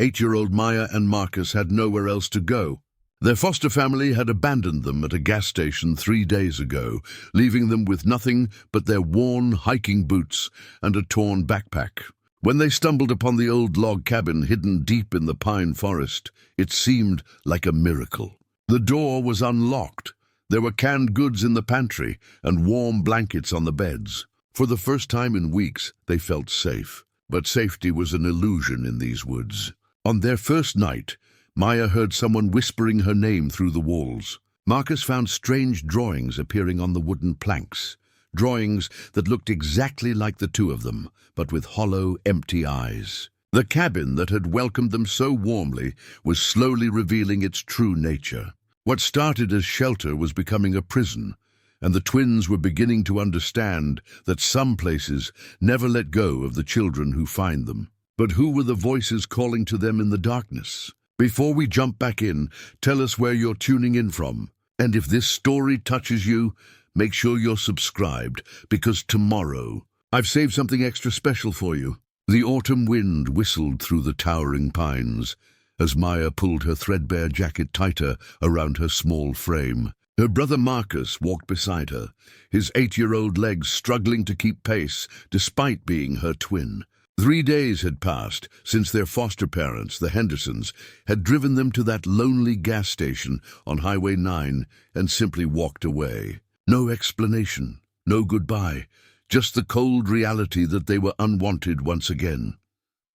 8-year-old Maya and Marcus had nowhere else to go. Their foster family had abandoned them at a gas station 3 days ago, leaving them with nothing but their worn hiking boots and a torn backpack. When they stumbled upon the old log cabin hidden deep in the pine forest, it seemed like a miracle. The door was unlocked. There were canned goods in the pantry and warm blankets on the beds. For the first time in weeks, they felt safe. But safety was an illusion in these woods. On their first night, Maya heard someone whispering her name through the walls. Marcus found strange drawings appearing on the wooden planks. Drawings that looked exactly like the two of them, but with hollow, empty eyes. The cabin that had welcomed them so warmly was slowly revealing its true nature. What started as shelter was becoming a prison, and the twins were beginning to understand that some places never let go of the children who find them. But who were the voices calling to them in the darkness? Before we jump back in, tell us where you're tuning in from. And if this story touches you, make sure you're subscribed, because tomorrow, I've saved something extra special for you. The autumn wind whistled through the towering pines as Maya pulled her threadbare jacket tighter around her small frame. Her brother Marcus walked beside her, his 8-year-old legs struggling to keep pace despite being her twin. 3 days had passed since their foster parents, the Hendersons, had driven them to that lonely gas station on Highway 9 and simply walked away. No explanation, no goodbye, just the cold reality that they were unwanted once again.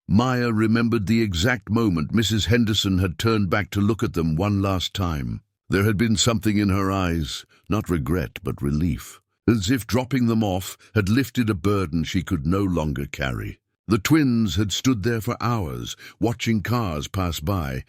Maya remembered the exact moment Mrs. Henderson had turned back to look at them one last time. There had been something in her eyes, not regret but relief, as if dropping them off had lifted a burden she could no longer carry. The twins had stood there for hours, watching cars pass by,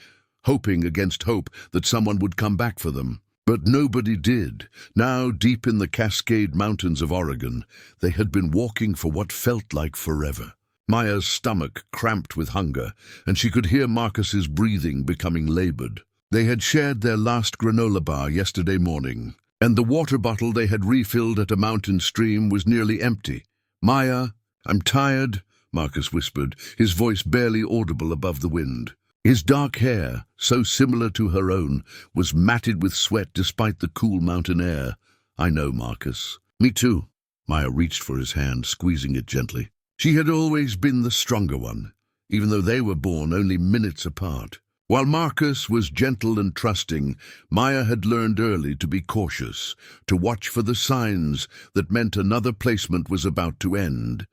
hoping against hope that someone would come back for them. But nobody did. Now, deep in the Cascade Mountains of Oregon, they had been walking for what felt like forever. Maya's stomach cramped with hunger, and she could hear Marcus's breathing becoming labored. They had shared their last granola bar yesterday morning, and the water bottle they had refilled at a mountain stream was nearly empty. "Maya, I'm tired," Marcus whispered, his voice barely audible above the wind. His dark hair, so similar to her own, was matted with sweat despite the cool mountain air. "I know, Marcus." "Me too." Maya reached for his hand, squeezing it gently. She had always been the stronger one, even though they were born only minutes apart. While Marcus was gentle and trusting, Maya had learned early to be cautious, to watch for the signs that meant another placement was about to end.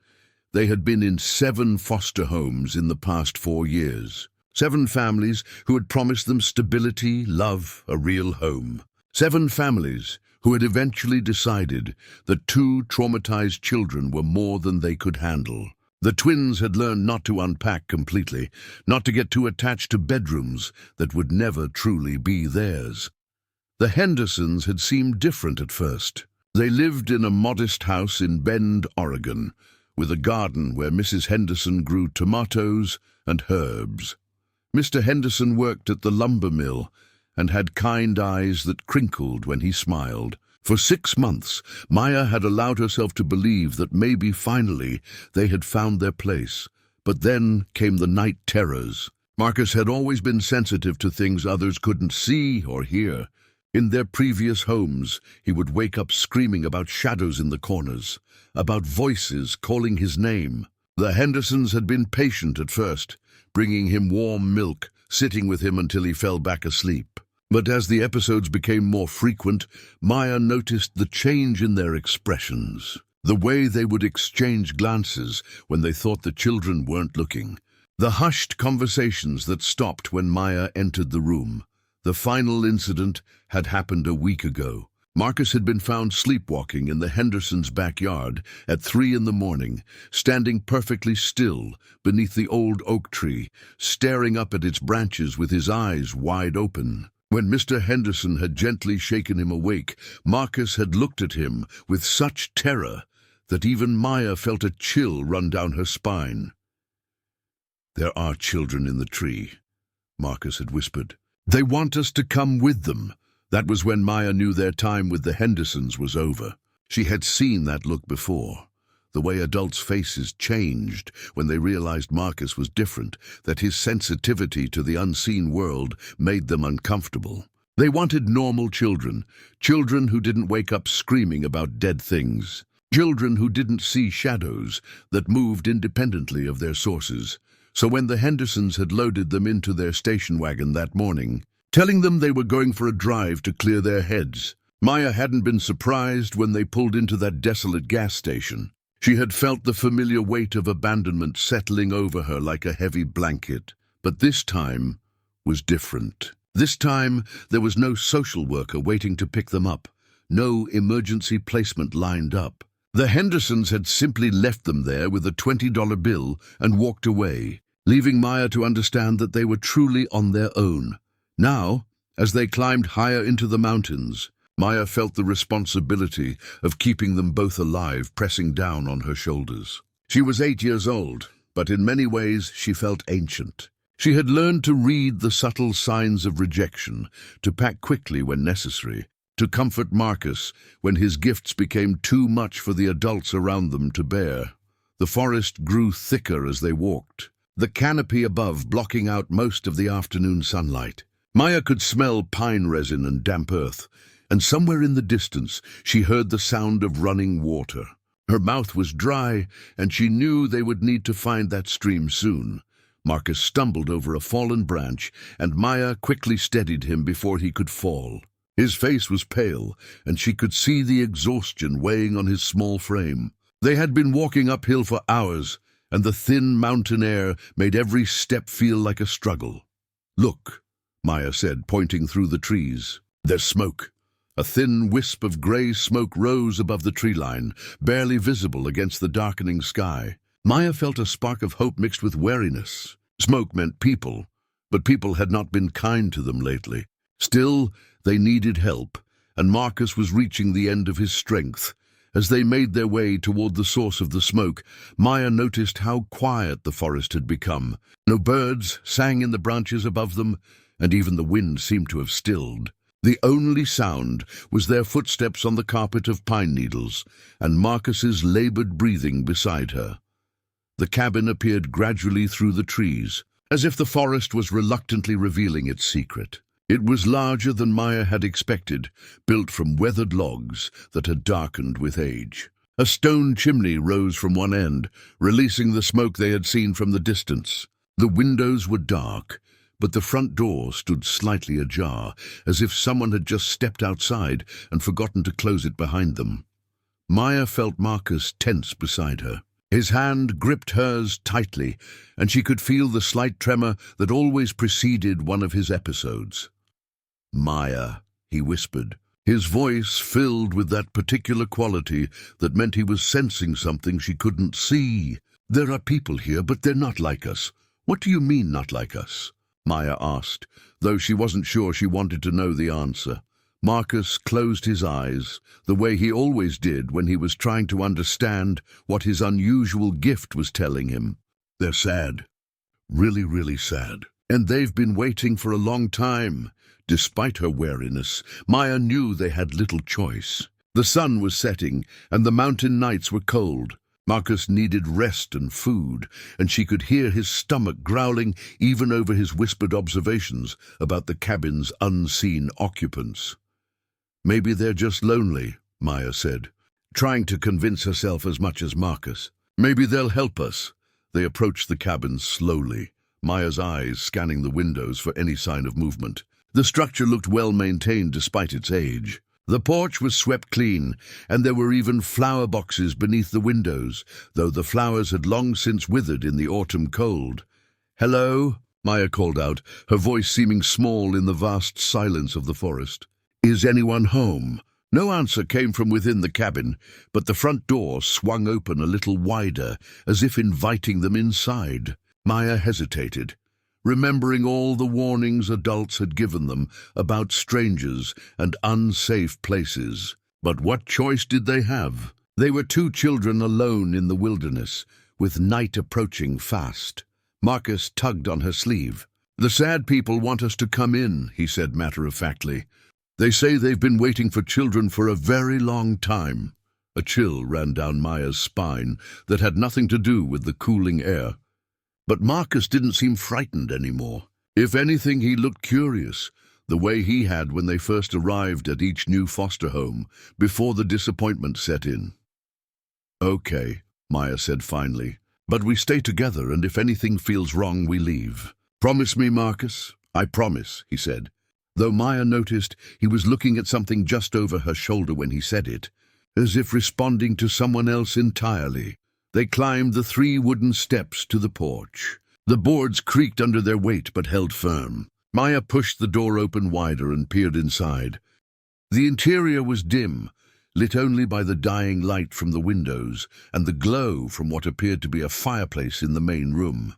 They had been in 7 foster homes in the past 4 years. 7 families who had promised them stability, love, a real home. 7 families who had eventually decided that 2 traumatized children were more than they could handle. The twins had learned not to unpack completely, not to get too attached to bedrooms that would never truly be theirs. The Hendersons had seemed different at first. They lived in a modest house in Bend, Oregon, with a garden where Mrs. Henderson grew tomatoes and herbs. Mr. Henderson worked at the lumber mill and had kind eyes that crinkled when he smiled. For 6 months, Maya had allowed herself to believe that maybe finally they had found their place. But then came the night terrors. Marcus had always been sensitive to things others couldn't see or hear. In their previous homes, he would wake up screaming about shadows in the corners, about voices calling his name. The Hendersons had been patient at first, bringing him warm milk, sitting with him until he fell back asleep. But as the episodes became more frequent, Maya noticed the change in their expressions, the way they would exchange glances when they thought the children weren't looking, the hushed conversations that stopped when Maya entered the room. The final incident had happened a week ago. Marcus had been found sleepwalking in the Hendersons' backyard at 3 in the morning, standing perfectly still beneath the old oak tree, staring up at its branches with his eyes wide open. When Mr. Henderson had gently shaken him awake, Marcus had looked at him with such terror that even Maya felt a chill run down her spine. "There are children in the tree," Marcus had whispered. "They want us to come with them." That was when Maya knew their time with the Hendersons was over. She had seen that look before. The way adults' faces changed when they realized Marcus was different, that his sensitivity to the unseen world made them uncomfortable. They wanted normal children, children who didn't wake up screaming about dead things, children who didn't see shadows that moved independently of their sources. So when the Hendersons had loaded them into their station wagon that morning, telling them they were going for a drive to clear their heads, Maya hadn't been surprised when they pulled into that desolate gas station. She had felt the familiar weight of abandonment settling over her like a heavy blanket. But this time was different. This time there was no social worker waiting to pick them up, no emergency placement lined up. The Hendersons had simply left them there with a $20 bill and walked away, leaving Maya to understand that they were truly on their own. Now, as they climbed higher into the mountains, Maya felt the responsibility of keeping them both alive pressing down on her shoulders. She was 8 years old, but in many ways she felt ancient. She had learned to read the subtle signs of rejection, to pack quickly when necessary, to comfort Marcus when his gifts became too much for the adults around them to bear. The forest grew thicker as they walked, the canopy above blocking out most of the afternoon sunlight. Maya could smell pine resin and damp earth, and somewhere in the distance she heard the sound of running water. Her mouth was dry, and she knew they would need to find that stream soon. Marcus stumbled over a fallen branch, and Maya quickly steadied him before he could fall. His face was pale, and she could see the exhaustion weighing on his small frame. They had been walking uphill for hours, and the thin mountain air made every step feel like a struggle. "Look," Maya said, pointing through the trees. "There's smoke." A thin wisp of grey smoke rose above the tree line, barely visible against the darkening sky. Maya felt a spark of hope mixed with wariness. Smoke meant people, but people had not been kind to them lately. Still, they needed help, and Marcus was reaching the end of his strength. As they made their way toward the source of the smoke, Maya noticed how quiet the forest had become. No birds sang in the branches above them, and even the wind seemed to have stilled. The only sound was their footsteps on the carpet of pine needles, and Marcus's labored breathing beside her. The cabin appeared gradually through the trees, as if the forest was reluctantly revealing its secret. It was larger than Maya had expected, built from weathered logs that had darkened with age. A stone chimney rose from one end, releasing the smoke they had seen from the distance. The windows were dark, but the front door stood slightly ajar, as if someone had just stepped outside and forgotten to close it behind them. Maya felt Marcus tense beside her. His hand gripped hers tightly, and she could feel the slight tremor that always preceded one of his episodes. "Maya," he whispered, his voice filled with that particular quality that meant he was sensing something she couldn't see. "There are people here, but they're not like us." "What do you mean, not like us?" Maya asked, though she wasn't sure she wanted to know the answer. Marcus closed his eyes, the way he always did when he was trying to understand what his unusual gift was telling him. "They're sad. Really, really sad. And they've been waiting for a long time." Despite her wariness, Maya knew they had little choice. The sun was setting, and the mountain nights were cold. Marcus needed rest and food, and she could hear his stomach growling even over his whispered observations about the cabin's unseen occupants. "Maybe they're just lonely," Maya said, trying to convince herself as much as Marcus. "Maybe they'll help us." They approached the cabin slowly, Maya's eyes scanning the windows for any sign of movement. The structure looked well maintained despite its age. The porch was swept clean, and there were even flower boxes beneath the windows, though the flowers had long since withered in the autumn cold. "Hello?" Maya called out, her voice seeming small in the vast silence of the forest. "Is anyone home?" No answer came from within the cabin, but the front door swung open a little wider, as if inviting them inside. Maya hesitated, remembering all the warnings adults had given them about strangers and unsafe places. But what choice did they have? They were two children alone in the wilderness, with night approaching fast. Marcus tugged on her sleeve. "The sad people want us to come in," he said matter-of-factly. "They say they've been waiting for children for a very long time." A chill ran down Maya's spine that had nothing to do with the cooling air. But Marcus didn't seem frightened anymore. If anything, he looked curious, the way he had when they first arrived at each new foster home, before the disappointment set in. "Okay," Maya said finally, "but we stay together, and if anything feels wrong, we leave. Promise me, Marcus?" "I promise," he said, though Maya noticed he was looking at something just over her shoulder when he said it, as if responding to someone else entirely. They climbed the 3 wooden steps to the porch. The boards creaked under their weight but held firm. Maya pushed the door open wider and peered inside. The interior was dim, lit only by the dying light from the windows and the glow from what appeared to be a fireplace in the main room.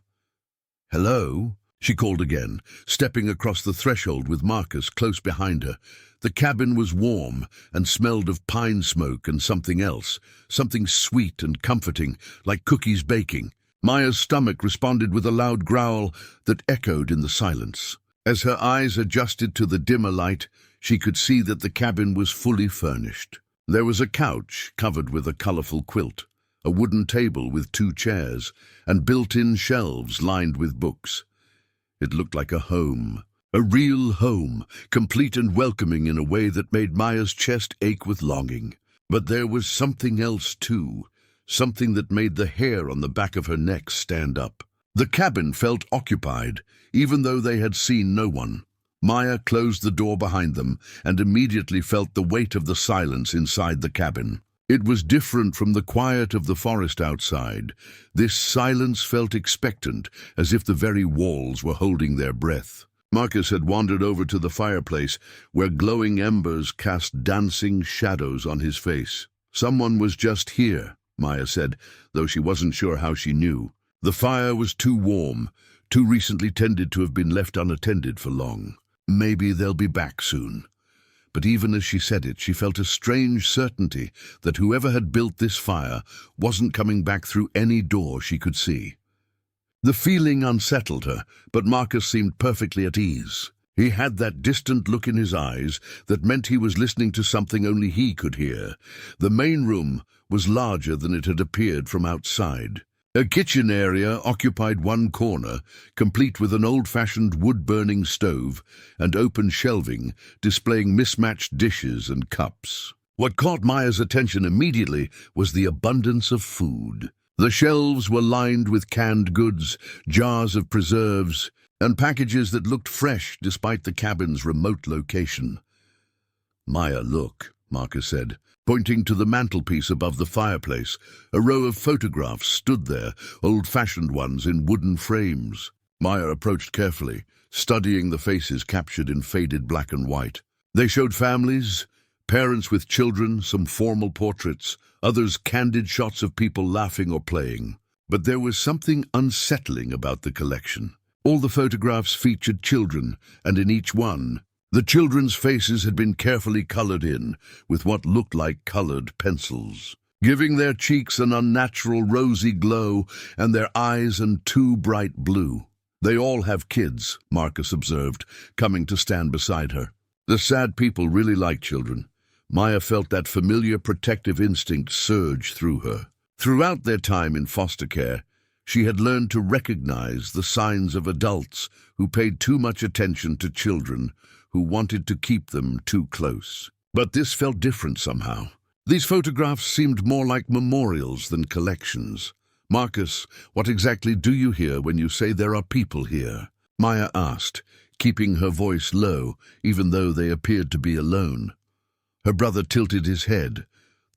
"Hello?" she called again, stepping across the threshold with Marcus close behind her. The cabin was warm and smelled of pine smoke and something else, something sweet and comforting, like cookies baking. Maya's stomach responded with a loud growl that echoed in the silence. As her eyes adjusted to the dimmer light, she could see that the cabin was fully furnished. There was a couch covered with a colorful quilt, a wooden table with 2 chairs, and built-in shelves lined with books. It looked like a home, a real home, complete and welcoming in a way that made Maya's chest ache with longing. But there was something else too, something that made the hair on the back of her neck stand up. The cabin felt occupied, even though they had seen no one. Maya closed the door behind them and immediately felt the weight of the silence inside the cabin. It was different from the quiet of the forest outside. This silence felt expectant, as if the very walls were holding their breath. Marcus had wandered over to the fireplace, where glowing embers cast dancing shadows on his face. "Someone was just here," Maya said, though she wasn't sure how she knew. The fire was too warm, too recently tended to have been left unattended for long. "Maybe they'll be back soon." But even as she said it, she felt a strange certainty that whoever had built this fire wasn't coming back through any door she could see. The feeling unsettled her, but Marcus seemed perfectly at ease. He had that distant look in his eyes that meant he was listening to something only he could hear. The main room was larger than it had appeared from outside. A kitchen area occupied one corner, complete with an old-fashioned wood-burning stove and open shelving displaying mismatched dishes and cups. What caught Maya's attention immediately was the abundance of food. The shelves were lined with canned goods, jars of preserves, and packages that looked fresh despite the cabin's remote location. "Maya, look," Marcus said, pointing to the mantelpiece above the fireplace. A row of photographs stood there, old-fashioned ones in wooden frames. Maya approached carefully, studying the faces captured in faded black and white. They showed families, parents with children, some formal portraits, others candid shots of people laughing or playing. But there was something unsettling about the collection. All the photographs featured children, and in each one, the children's faces had been carefully colored in with what looked like colored pencils, giving their cheeks an unnatural rosy glow and their eyes an too bright blue. "They all have kids," Marcus observed, coming to stand beside her. The sad people really like children. Maya felt that familiar protective instinct surge through her. Throughout their time in foster care, she had learned to recognize the signs of adults who paid too much attention to children, who wanted to keep them too close. But this felt different somehow. These photographs seemed more like memorials than collections. "Marcus, what exactly do you hear when you say there are people here?" Maya asked, keeping her voice low, even though they appeared to be alone. Her brother tilted his head,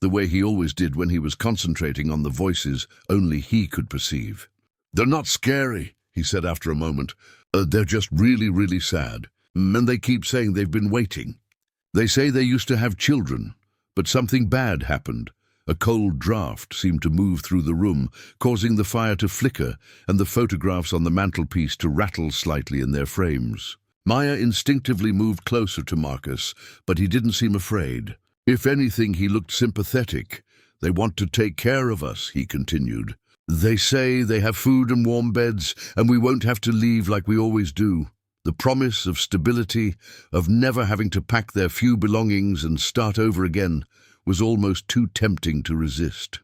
the way he always did when he was concentrating on the voices only he could perceive. "They're not scary," he said after a moment. They're just really, really sad. And they keep saying they've been waiting. They say they used to have children, but something bad happened. A cold draft seemed to move through the room, causing the fire to flicker and the photographs on the mantelpiece to rattle slightly in their frames. Maya instinctively moved closer to Marcus, but he didn't seem afraid. If anything, he looked sympathetic. "They want to take care of us," he continued. "They say they have food and warm beds, and we won't have to leave like we always do. The promise of stability, of never having to pack their few belongings and start over again, was almost too tempting to resist.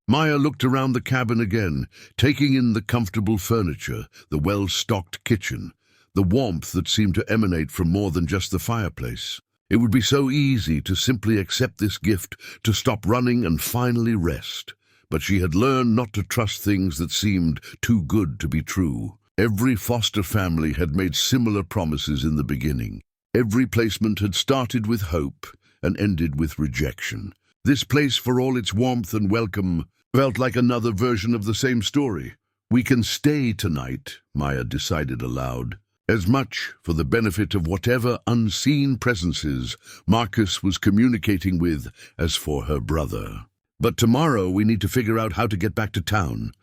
Maya looked around the cabin again, taking in the comfortable furniture, the well-stocked kitchen, the warmth that seemed to emanate from more than just the fireplace. It would be so easy to simply accept this gift, to stop running and finally rest. But she had learned not to trust things that seemed too good to be true. Every foster family had made similar promises in the beginning. Every placement had started with hope and ended with rejection. This place, for all its warmth and welcome, felt like another version of the same story. "We can stay tonight," Maya decided aloud. As much for the benefit of whatever unseen presences Marcus was communicating with as for her brother. "But tomorrow we need to figure out how to get back to town.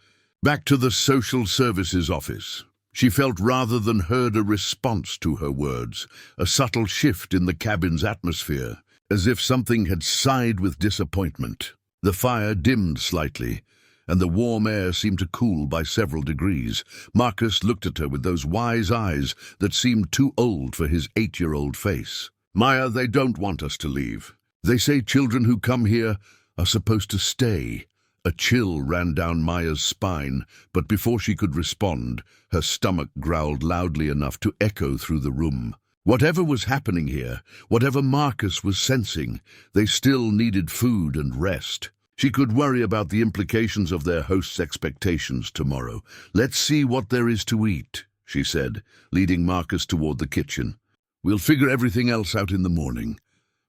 Back to the social services office." She felt rather than heard a response to her words, a subtle shift in the cabin's atmosphere, as if something had sighed with disappointment. The fire dimmed slightly, and the warm air seemed to cool by several degrees. Marcus looked at her with those wise eyes that seemed too old for his 8-year-old face. "Maya, they don't want us to leave. They say children who come here are supposed to stay." A chill ran down Maya's spine, but before she could respond, her stomach growled loudly enough to echo through the room. Whatever was happening here, whatever Marcus was sensing, they still needed food and rest. She could worry about the implications of their host's expectations tomorrow. "Let's see what there is to eat," she said, leading Marcus toward the kitchen. "We'll figure everything else out in the morning."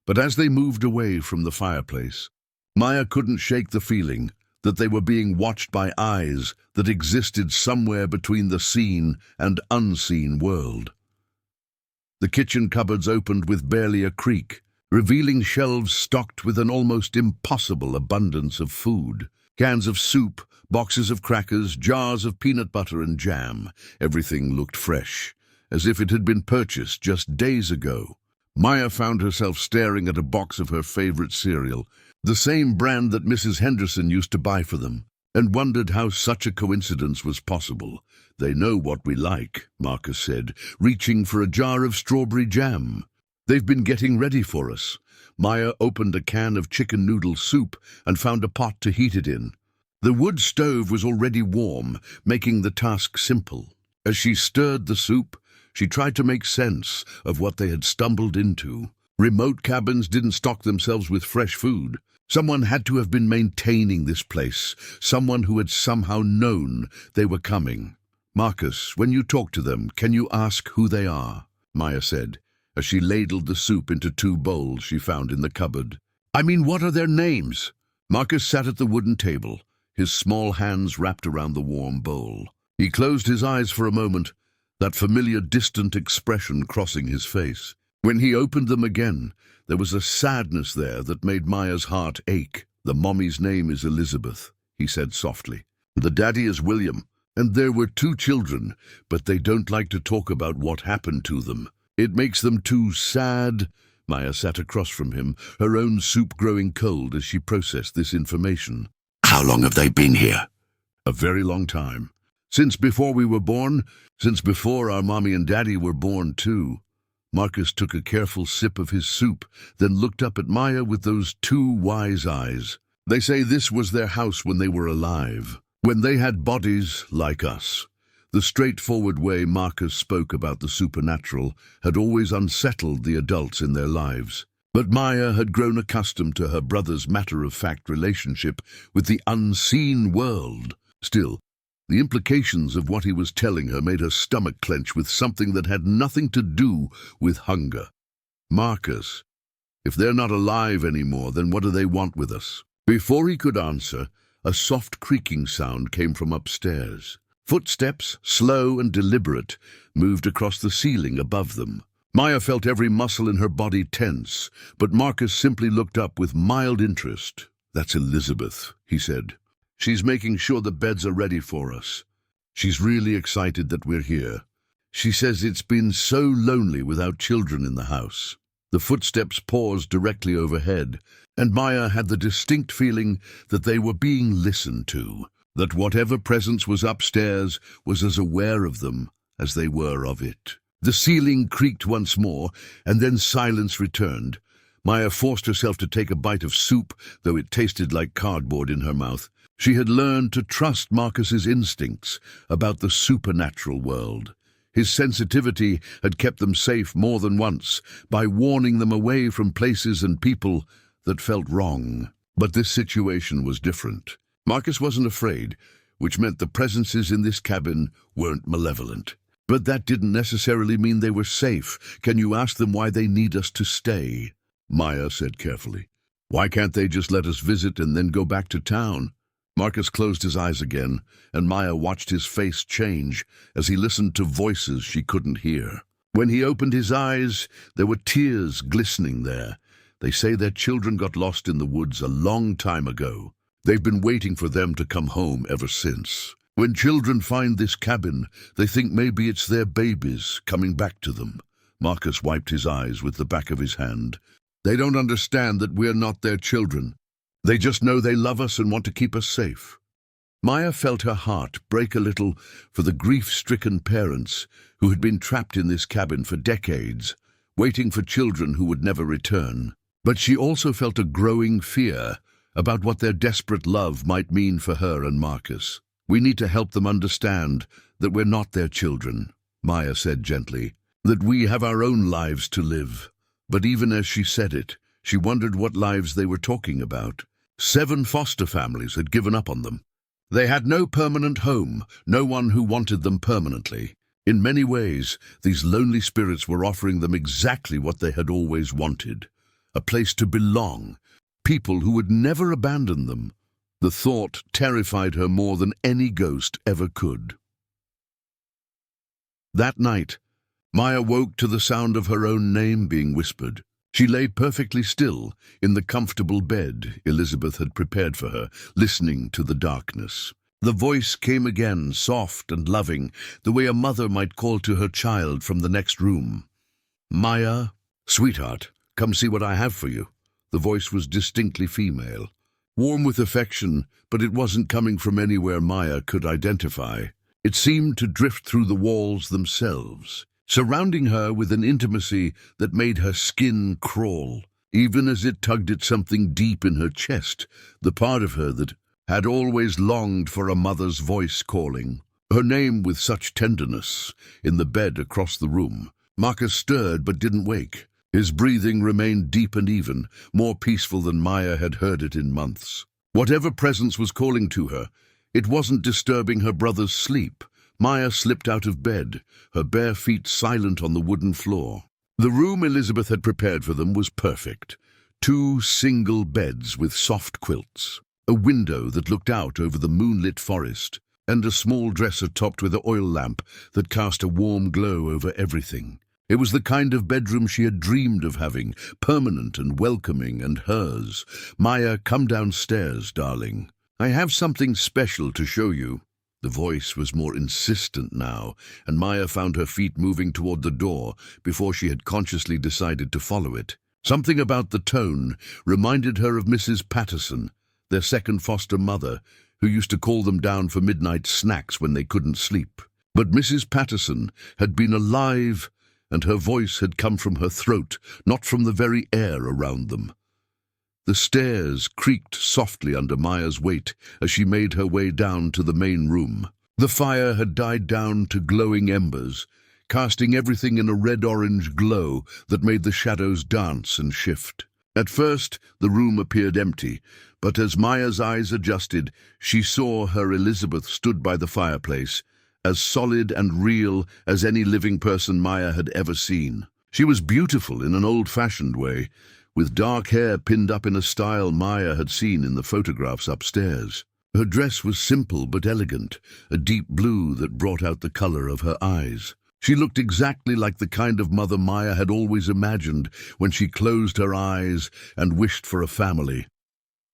But as they moved away from the fireplace, Maya couldn't shake the feeling that they were being watched by eyes that existed somewhere between the seen and unseen world. The kitchen cupboards opened with barely a creak, revealing shelves stocked with an almost impossible abundance of food. Cans of soup, boxes of crackers, jars of peanut butter and jam. Everything looked fresh, as if it had been purchased just days ago. Maya found herself staring at a box of her favorite cereal, the same brand that Mrs. Henderson used to buy for them, and wondered how such a coincidence was possible. "They know what we like," Marcus said, reaching for a jar of strawberry jam. "They've been getting ready for us." Maya opened a can of chicken noodle soup and found a pot to heat it in. The wood stove was already warm, making the task simple. As she stirred the soup, she tried to make sense of what they had stumbled into. Remote cabins didn't stock themselves with fresh food. Someone had to have been maintaining this place, someone who had somehow known they were coming. "Marcus, when you talk to them, can you ask who they are?" Maya said, as she ladled the soup into 2 bowls she found in the cupboard. "I mean, what are their names?" Marcus sat at the wooden table, his small hands wrapped around the warm bowl. He closed his eyes for a moment, that familiar distant expression crossing his face. When he opened them again, there was a sadness there that made Maya's heart ache. "The mommy's name is Elizabeth," he said softly. "The daddy is William, and there were 2 children, but they don't like to talk about what happened to them. It makes them too sad." Maya sat across from him, her own soup growing cold as she processed this information. "How long have they been here?" "A very long time. Since before we were born, since before our mommy and daddy were born too." Marcus took a careful sip of his soup, then looked up at Maya with those 2 wise eyes. "They say this was their house when they were alive, when they had bodies like us." The straightforward way Marcus spoke about the supernatural had always unsettled the adults in their lives. But Maya had grown accustomed to her brother's matter-of-fact relationship with the unseen world. Still, the implications of what he was telling her made her stomach clench with something that had nothing to do with hunger. "Marcus, if they're not alive anymore, then what do they want with us?" Before he could answer, a soft creaking sound came from upstairs. Footsteps, slow and deliberate, moved across the ceiling above them. Maya felt every muscle in her body tense, but Marcus simply looked up with mild interest. "That's Elizabeth," he said. "She's making sure the beds are ready for us. She's really excited that we're here. She says it's been so lonely without children in the house." The footsteps paused directly overhead, and Maya had the distinct feeling that they were being listened to, that whatever presence was upstairs was as aware of them as they were of it. The ceiling creaked once more, and then silence returned. Maya forced herself to take a bite of soup, though it tasted like cardboard in her mouth. She had learned to trust Marcus's instincts about the supernatural world. His sensitivity had kept them safe more than once by warning them away from places and people that felt wrong. But this situation was different. Marcus wasn't afraid, which meant the presences in this cabin weren't malevolent. But that didn't necessarily mean they were safe. Can you ask them why they need us to stay? Maya said carefully. Why can't they just let us visit and then go back to town? Marcus closed his eyes again, and Maya watched his face change as he listened to voices she couldn't hear. When he opened his eyes, there were tears glistening there. They say their children got lost in the woods a long time ago. They've been waiting for them to come home ever since. When children find this cabin, they think maybe it's their babies coming back to them. Marcus wiped his eyes with the back of his hand. They don't understand that we're not their children. They just know they love us and want to keep us safe. Maya felt her heart break a little for the grief-stricken parents who had been trapped in this cabin for decades, waiting for children who would never return. But she also felt a growing fear about what their desperate love might mean for her and Marcus. We need to help them understand that we're not their children, Maya said gently, that we have our own lives to live. But even as she said it, she wondered what lives they were talking about. 7 foster families had given up on them. They had no permanent home, no one who wanted them permanently. In many ways, these lonely spirits were offering them exactly what they had always wanted, a place to belong, people who would never abandon them. The thought terrified her more than any ghost ever could. That night, Maya woke to the sound of her own name being whispered. She lay perfectly still in the comfortable bed Elizabeth had prepared for her, listening to the darkness. The voice came again, soft and loving, the way a mother might call to her child from the next room. Maya, sweetheart, come see what I have for you. The voice was distinctly female, warm with affection, but it wasn't coming from anywhere Maya could identify. It seemed to drift through the walls themselves, surrounding her with an intimacy that made her skin crawl, even as it tugged at something deep in her chest, the part of her that had always longed for a mother's voice calling. Her name with such tenderness, in the bed across the room. Marcus stirred but didn't wake. His breathing remained deep and even, more peaceful than Maya had heard it in months. Whatever presence was calling to her, it wasn't disturbing her brother's sleep. Maya slipped out of bed, her bare feet silent on the wooden floor. The room Elizabeth had prepared for them was perfect. 2 single beds with soft quilts, a window that looked out over the moonlit forest, and a small dresser topped with an oil lamp that cast a warm glow over everything. It was the kind of bedroom she had dreamed of having, permanent and welcoming and hers. Maya, come downstairs, darling. I have something special to show you. The voice was more insistent now, and Maya found her feet moving toward the door before she had consciously decided to follow it. Something about the tone reminded her of Mrs. Patterson, their second foster mother, who used to call them down for midnight snacks when they couldn't sleep. But Mrs. Patterson had been alive, and her voice had come from her throat, not from the very air around them. The stairs creaked softly under Maya's weight as she made her way down to the main room. The fire had died down to glowing embers, casting everything in a red-orange glow that made the shadows dance and shift. At first, the room appeared empty, but as Maya's eyes adjusted, she saw her Elizabeth stood by the fireplace, as solid and real as any living person Maya had ever seen. She was beautiful in an old-fashioned way, with dark hair pinned up in a style Maya had seen in the photographs upstairs. Her dress was simple but elegant, a deep blue that brought out the color of her eyes. She looked exactly like the kind of mother Maya had always imagined when she closed her eyes and wished for a family.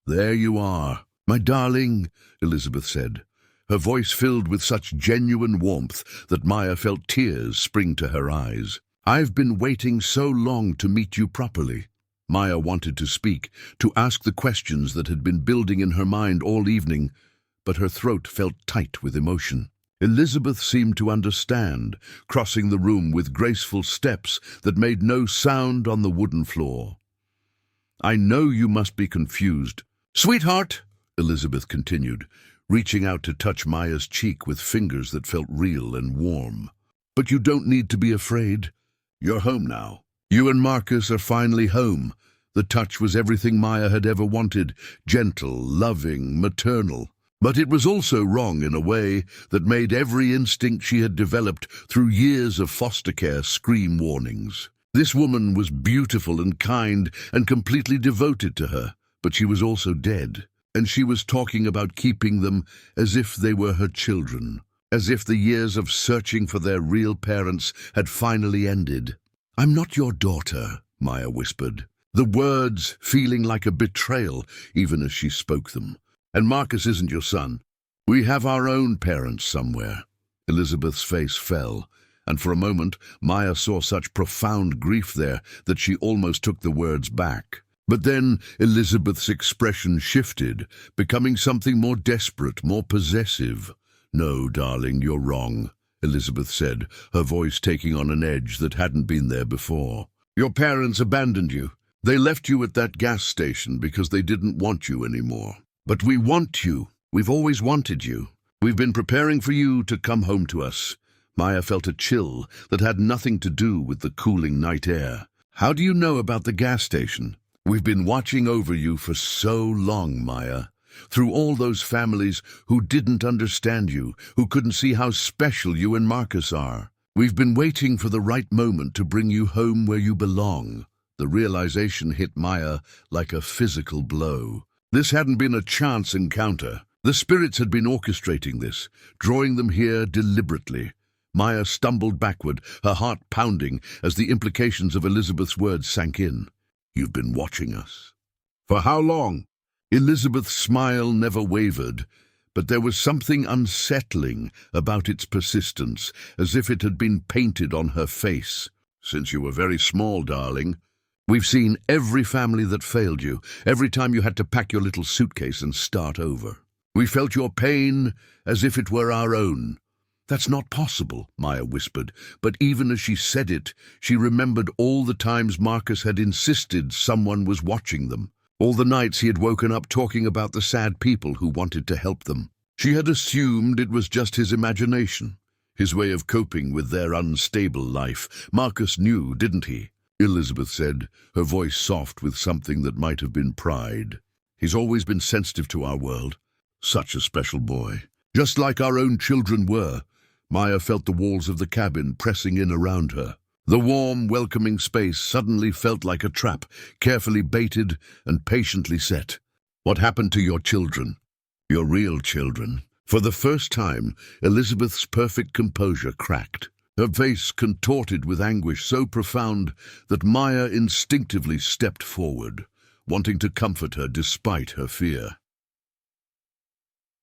"There you are, my darling," Elizabeth said, her voice filled with such genuine warmth that Maya felt tears spring to her eyes. "I've been waiting so long to meet you properly." Maya wanted to speak, to ask the questions that had been building in her mind all evening, but her throat felt tight with emotion. Elizabeth seemed to understand, crossing the room with graceful steps that made no sound on the wooden floor. I know you must be confused. Sweetheart, Elizabeth continued, reaching out to touch Maya's cheek with fingers that felt real and warm. But you don't need to be afraid. You're home now. You and Marcus are finally home. The touch was everything Maya had ever wanted, gentle, loving, maternal. But it was also wrong in a way that made every instinct she had developed through years of foster care scream warnings. This woman was beautiful and kind and completely devoted to her, but she was also dead, and she was talking about keeping them as if they were her children, as if the years of searching for their real parents had finally ended. "I'm not your daughter," Maya whispered, the words feeling like a betrayal even as she spoke them. "And Marcus isn't your son. We have our own parents somewhere." Elizabeth's face fell, and for a moment Maya saw such profound grief there that she almost took the words back. But then Elizabeth's expression shifted, becoming something more desperate, more possessive. "No, darling, you're wrong," Elizabeth said, her voice taking on an edge that hadn't been there before. "Your parents abandoned you. They left you at that gas station because they didn't want you anymore. But we want you. We've always wanted you. We've been preparing for you to come home to us." Maya felt a chill that had nothing to do with the cooling night air. "How do you know about the gas station?" "We've been watching over you for so long, Maya. Through all those families who didn't understand you, who couldn't see how special you and Marcus are. We've been waiting for the right moment to bring you home where you belong." The realization hit Maya like a physical blow. This hadn't been a chance encounter. The spirits had been orchestrating this, drawing them here deliberately. Maya stumbled backward, her heart pounding as the implications of Elizabeth's words sank in. "You've been watching us." "For how long?" Elizabeth's smile never wavered, but there was something unsettling about its persistence, as if it had been painted on her face. "Since you were very small, darling. We've seen every family that failed you, every time you had to pack your little suitcase and start over. We felt your pain as if it were our own." "That's not possible," Maya whispered, but even as she said it, she remembered all the times Marcus had insisted someone was watching them, all the nights he had woken up talking about the sad people who wanted to help them. She had assumed it was just his imagination, his way of coping with their unstable life. Marcus knew, didn't he? Elizabeth said, her voice soft with something that might have been pride. "He's always been sensitive to our world. Such a special boy. Just like our own children were." Maya felt the walls of the cabin pressing in around her. The warm, welcoming space suddenly felt like a trap, carefully baited and patiently set. "What happened to your children? Your real children?" For the first time, Elizabeth's perfect composure cracked. Her face contorted with anguish so profound that Maya instinctively stepped forward, wanting to comfort her despite her fear.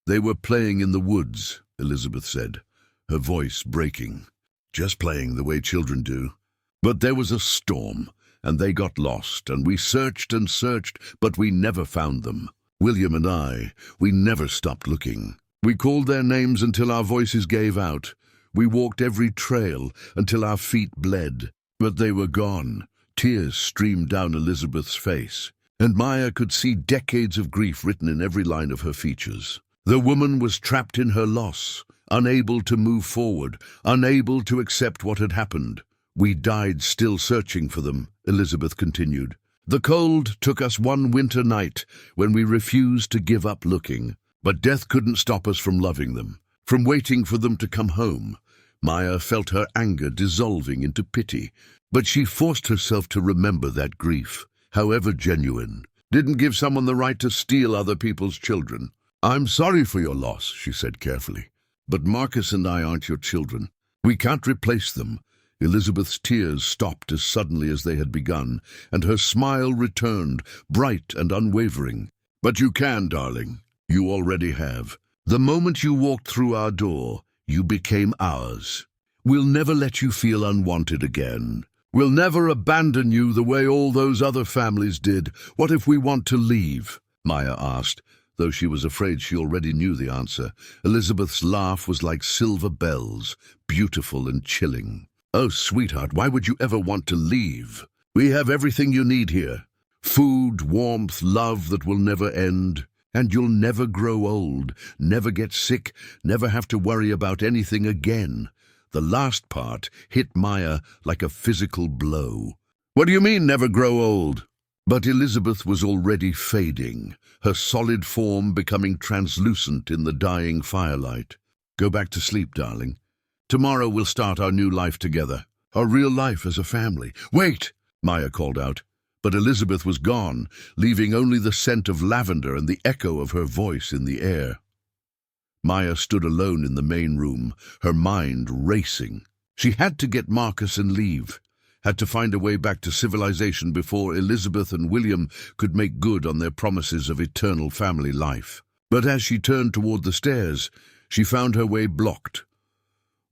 "They were playing in the woods," Elizabeth said, her voice breaking. "Just playing the way children do. But there was a storm, and they got lost, and we searched and searched, but we never found them. William and I, we never stopped looking. We called their names until our voices gave out. We walked every trail until our feet bled, but they were gone." Tears streamed down Elizabeth's face, and Maya could see decades of grief written in every line of her features. The woman was trapped in her loss, unable to move forward, unable to accept what had happened. "We died still searching for them," Elizabeth continued. "The cold took us one winter night when we refused to give up looking, but death couldn't stop us from loving them, from waiting for them to come home." Maya felt her anger dissolving into pity, but she forced herself to remember that grief, however genuine, didn't give someone the right to steal other people's children. "I'm sorry for your loss," she said carefully, "but Marcus and I aren't your children. We can't replace them." Elizabeth's tears stopped as suddenly as they had begun, and her smile returned, bright and unwavering. "But you can, darling. You already have. The moment you walked through our door, you became ours. We'll never let you feel unwanted again. We'll never abandon you the way all those other families did. What if we want to leave?" Maya asked, though she was afraid she already knew the answer. Elizabeth's laugh was like silver bells, beautiful and chilling. "Oh, sweetheart, why would you ever want to leave? We have everything you need here. Food, warmth, love that will never end. And you'll never grow old, never get sick, never have to worry about anything again. The last part hit Maya like a physical blow. What do you mean, never grow old? But Elizabeth was already fading, her solid form becoming translucent in the dying firelight. Go back to sleep, darling. Tomorrow we'll start our new life together, our real life as a family. Wait, Maya called out. But Elizabeth was gone, leaving only the scent of lavender and the echo of her voice in the air. Maya stood alone in the main room, her mind racing. She had to get Marcus and leave, had to find a way back to civilization before Elizabeth and William could make good on their promises of eternal family life. But as she turned toward the stairs, she found her way blocked.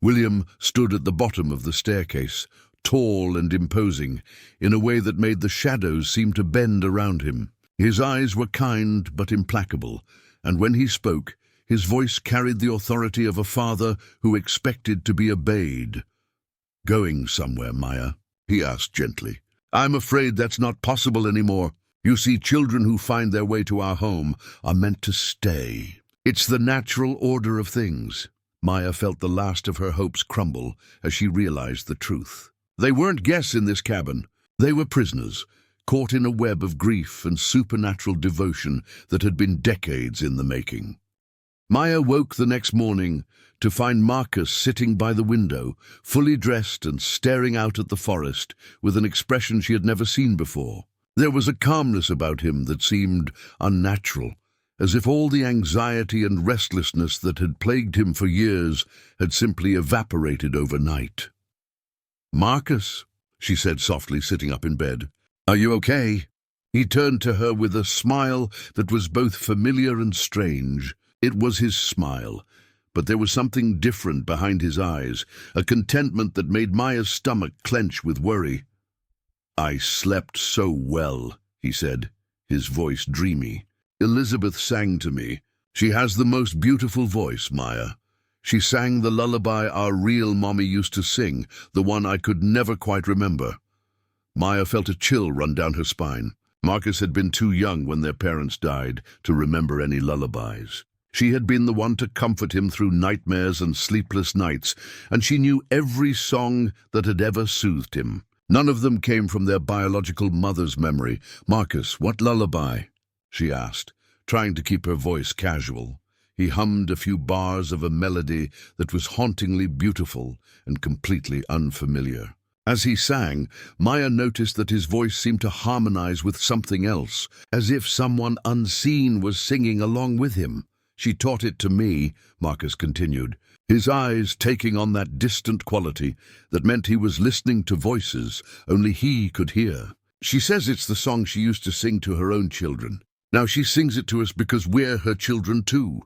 William stood at the bottom of the staircase, tall and imposing, in a way that made the shadows seem to bend around him. His eyes were kind but implacable, and when he spoke, his voice carried the authority of a father who expected to be obeyed. "Going somewhere, Maya?" he asked gently. "I'm afraid that's not possible anymore. You see, children who find their way to our home are meant to stay. It's the natural order of things." Maya felt the last of her hopes crumble as she realized the truth. They weren't guests in this cabin. They were prisoners, caught in a web of grief and supernatural devotion that had been decades in the making. Maya woke the next morning to find Marcus sitting by the window, fully dressed and staring out at the forest with an expression she had never seen before. There was a calmness about him that seemed unnatural, as if all the anxiety and restlessness that had plagued him for years had simply evaporated overnight. "Marcus," she said softly, sitting up in bed. "Are you okay?" He turned to her with a smile that was both familiar and strange. It was his smile, but there was something different behind his eyes, a contentment that made Maya's stomach clench with worry. "I slept so well," he said, his voice dreamy. "Elizabeth sang to me. She has the most beautiful voice, Maya. She sang the lullaby our real mommy used to sing, the one I could never quite remember." Maya felt a chill run down her spine. Marcus had been too young when their parents died to remember any lullabies. She had been the one to comfort him through nightmares and sleepless nights, and she knew every song that had ever soothed him. None of them came from their biological mother's memory. "Marcus, what lullaby?" she asked, trying to keep her voice casual. He hummed a few bars of a melody that was hauntingly beautiful and completely unfamiliar. As he sang, Maya noticed that his voice seemed to harmonize with something else, as if someone unseen was singing along with him. "She taught it to me," Marcus continued, his eyes taking on that distant quality that meant he was listening to voices only he could hear. "She says it's the song she used to sing to her own children. Now she sings it to us because we're her children too."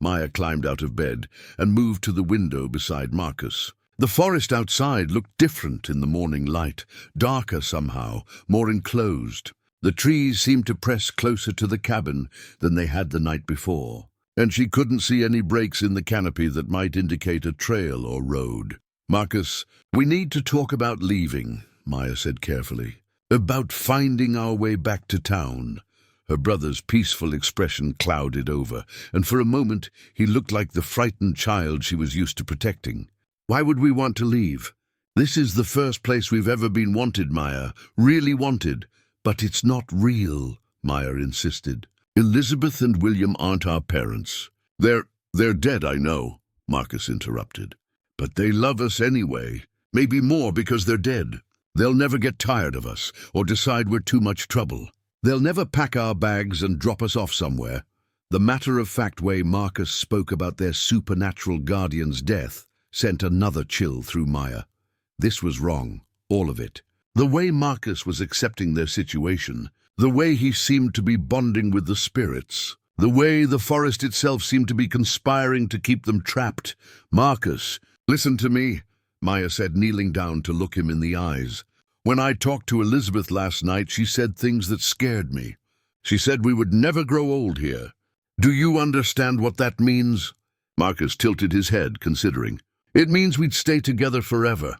Maya climbed out of bed and moved to the window beside Marcus. The forest outside looked different in the morning light, darker somehow, more enclosed. The trees seemed to press closer to the cabin than they had the night before, and she couldn't see any breaks in the canopy that might indicate a trail or road. "Marcus, we need to talk about leaving," Maya said carefully. "About finding our way back to town." Her brother's peaceful expression clouded over, and for a moment he looked like the frightened child she was used to protecting. "Why would we want to leave? This is the first place we've ever been wanted, Maya, really wanted. But it's not real," Maya insisted. "Elizabeth and William aren't our parents. They're dead, I know," Marcus interrupted. "But they love us anyway, maybe more because they're dead. They'll never get tired of us or decide we're too much trouble. They'll never pack our bags and drop us off somewhere." The matter-of-fact way Marcus spoke about their supernatural guardian's death sent another chill through Maya. This was wrong, all of it. The way Marcus was accepting their situation, the way he seemed to be bonding with the spirits, the way the forest itself seemed to be conspiring to keep them trapped. "Marcus, listen to me," Maya said, kneeling down to look him in the eyes. "When I talked to Elizabeth last night, she said things that scared me. She said we would never grow old here. Do you understand what that means?" Marcus tilted his head, considering. "It means we'd stay together forever.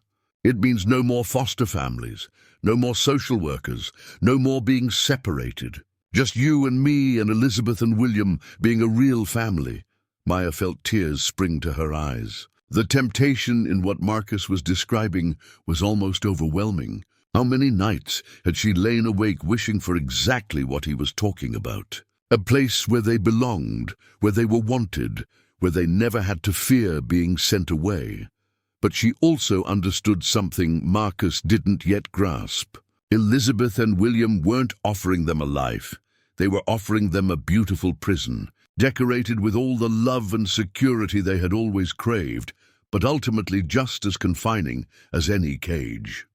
It means no more foster families, no more social workers, no more being separated. Just you and me and Elizabeth and William being a real family. Maya felt tears spring to her eyes. The temptation in what Marcus was describing was almost overwhelming. How many nights had she lain awake wishing for exactly what he was talking about? A place where they belonged, where they were wanted, where they never had to fear being sent away. But she also understood something Marcus didn't yet grasp. Elizabeth and William weren't offering them a life. They were offering them a beautiful prison, decorated with all the love and security they had always craved, but ultimately just as confining as any cage.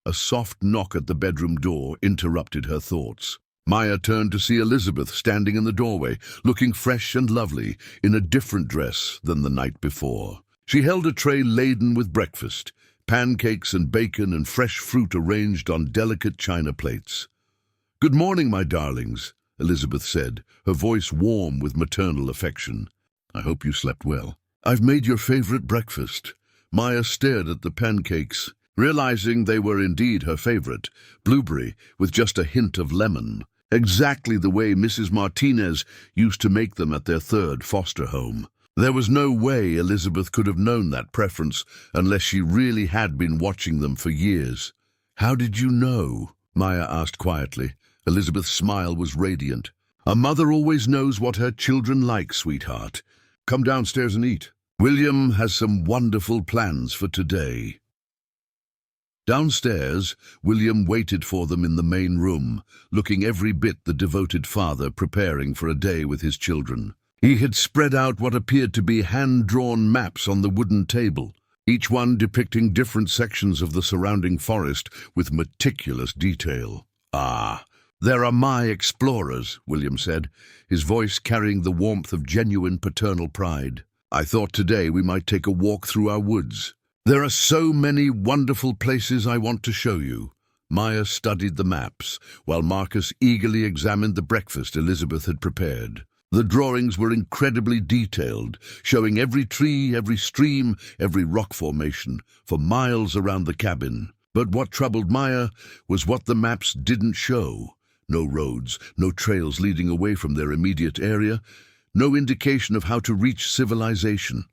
A soft knock at the bedroom door interrupted her thoughts. Maya turned to see Elizabeth standing in the doorway, looking fresh and lovely, in a different dress than the night before. She held a tray laden with breakfast, pancakes and bacon and fresh fruit arranged on delicate china plates. "Good morning, my darlings," Elizabeth said, her voice warm with maternal affection. "I hope you slept well. I've made your favorite breakfast." Maya stared at the pancakes, realizing they were indeed her favorite, blueberry with just a hint of lemon, exactly the way Mrs. Martinez used to make them at their third foster home. There was no way Elizabeth could have known that preference unless she really had been watching them for years. "How did you know?" Maya asked quietly. Elizabeth's smile was radiant. "A mother always knows what her children like, sweetheart. Come downstairs and eat. William has some wonderful plans for today." Downstairs, William waited for them in the main room, looking every bit the devoted father preparing for a day with his children. He had spread out what appeared to be hand-drawn maps on the wooden table, each one depicting different sections of the surrounding forest with meticulous detail. "Ah, there are my explorers," William said, his voice carrying the warmth of genuine paternal pride. "I thought today we might take a walk through our woods. There are so many wonderful places I want to show you." Maya studied the maps, while Marcus eagerly examined the breakfast Elizabeth had prepared. The drawings were incredibly detailed, showing every tree, every stream, every rock formation, for miles around the cabin. But what troubled Maya was what the maps didn't show. No roads, no trails leading away from their immediate area, no indication of how to reach civilization.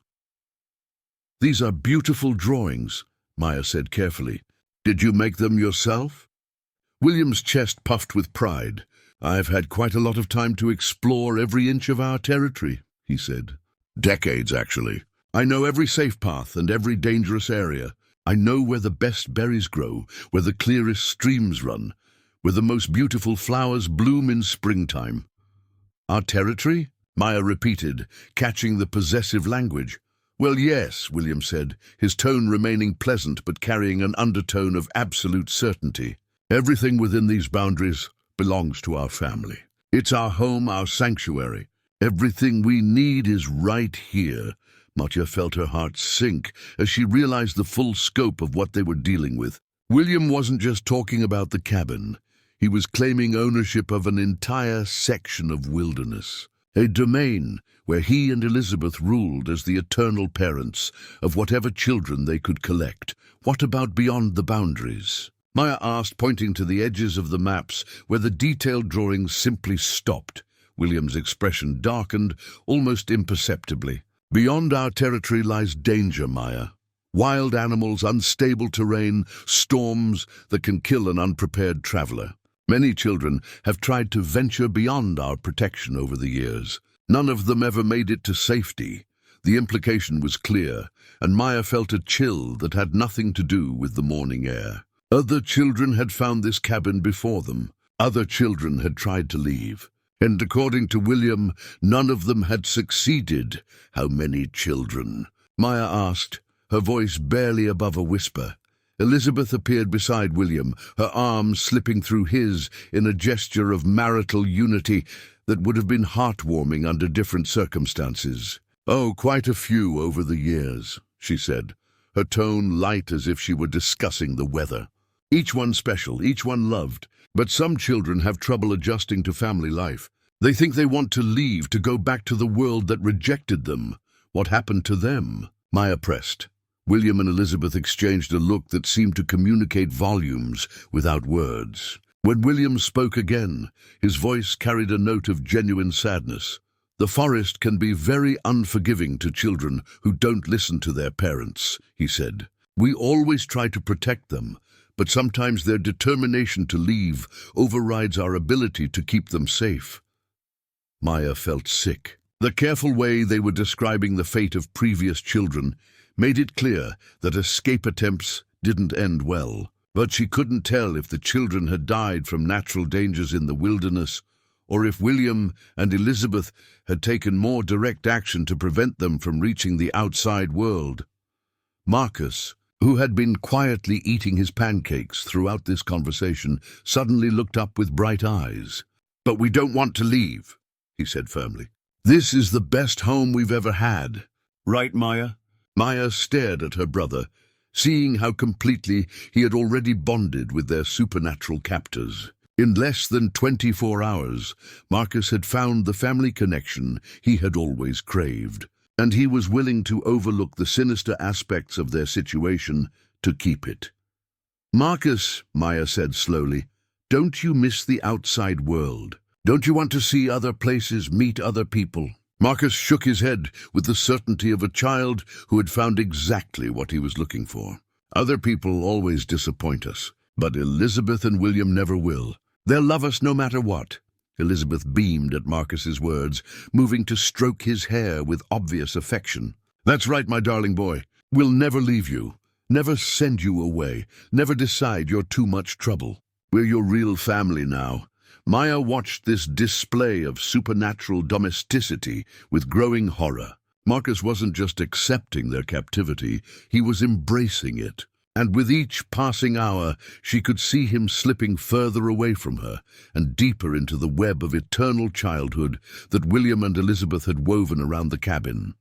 "These are beautiful drawings," Maya said carefully. "Did you make them yourself?" William's chest puffed with pride. "I've had quite a lot of time to explore every inch of our territory," he said. "Decades, actually. I know every safe path and every dangerous area. I know where the best berries grow, where the clearest streams run, where the most beautiful flowers bloom in springtime." "Our territory?" Maya repeated, catching the possessive language. "Well, yes," William said, his tone remaining pleasant but carrying an undertone of absolute certainty. "Everything within these boundaries belongs to our family. It's our home, our sanctuary. Everything we need is right here." Matya felt her heart sink as she realized the full scope of what they were dealing with. William wasn't just talking about the cabin. He was claiming ownership of an entire section of wilderness, a domain where he and Elizabeth ruled as the eternal parents of whatever children they could collect. What about beyond the boundaries? Maya asked, pointing to the edges of the maps where the detailed drawings simply stopped. William's expression darkened almost imperceptibly. "Beyond our territory lies danger, Maya. Wild animals, unstable terrain, storms that can kill an unprepared traveler. Many children have tried to venture beyond our protection over the years. None of them ever made it to safety." The implication was clear, and Maya felt a chill that had nothing to do with the morning air. Other children had found this cabin before them. Other children had tried to leave. And according to William, none of them had succeeded. "How many children?" Maya asked, her voice barely above a whisper. Elizabeth appeared beside William, her arms slipping through his in a gesture of marital unity that would have been heartwarming under different circumstances. "Oh, quite a few over the years," she said, her tone light as if she were discussing the weather. "Each one special, each one loved. But some children have trouble adjusting to family life. They think they want to leave, to go back to the world that rejected them. What happened to them?" Maya pressed. William and Elizabeth exchanged a look that seemed to communicate volumes without words. When William spoke again, his voice carried a note of genuine sadness. "The forest can be very unforgiving to children who don't listen to their parents," he said. "We always try to protect them, but sometimes their determination to leave overrides our ability to keep them safe." Maya felt sick. The careful way they were describing the fate of previous children made it clear that escape attempts didn't end well. But she couldn't tell if the children had died from natural dangers in the wilderness, or if William and Elizabeth had taken more direct action to prevent them from reaching the outside world. Marcus, who had been quietly eating his pancakes throughout this conversation, suddenly looked up with bright eyes. "But we don't want to leave," he said firmly. "This is the best home we've ever had. Right, Maya?" Maya stared at her brother, seeing how completely he had already bonded with their supernatural captors. In less than 24 hours, Marcus had found the family connection he had always craved, and he was willing to overlook the sinister aspects of their situation to keep it. "Marcus," Maya said slowly, "don't you miss the outside world? Don't you want to see other places, meet other people?" Marcus shook his head with the certainty of a child who had found exactly what he was looking for. "Other people always disappoint us, but Elizabeth and William never will. They'll love us no matter what." Elizabeth beamed at Marcus's words, moving to stroke his hair with obvious affection. "That's right, my darling boy. We'll never leave you, never send you away, never decide you're too much trouble. We're your real family now." Maya watched this display of supernatural domesticity with growing horror. Marcus wasn't just accepting their captivity, he was embracing it. And with each passing hour, she could see him slipping further away from her and deeper into the web of eternal childhood that William and Elizabeth had woven around the cabin.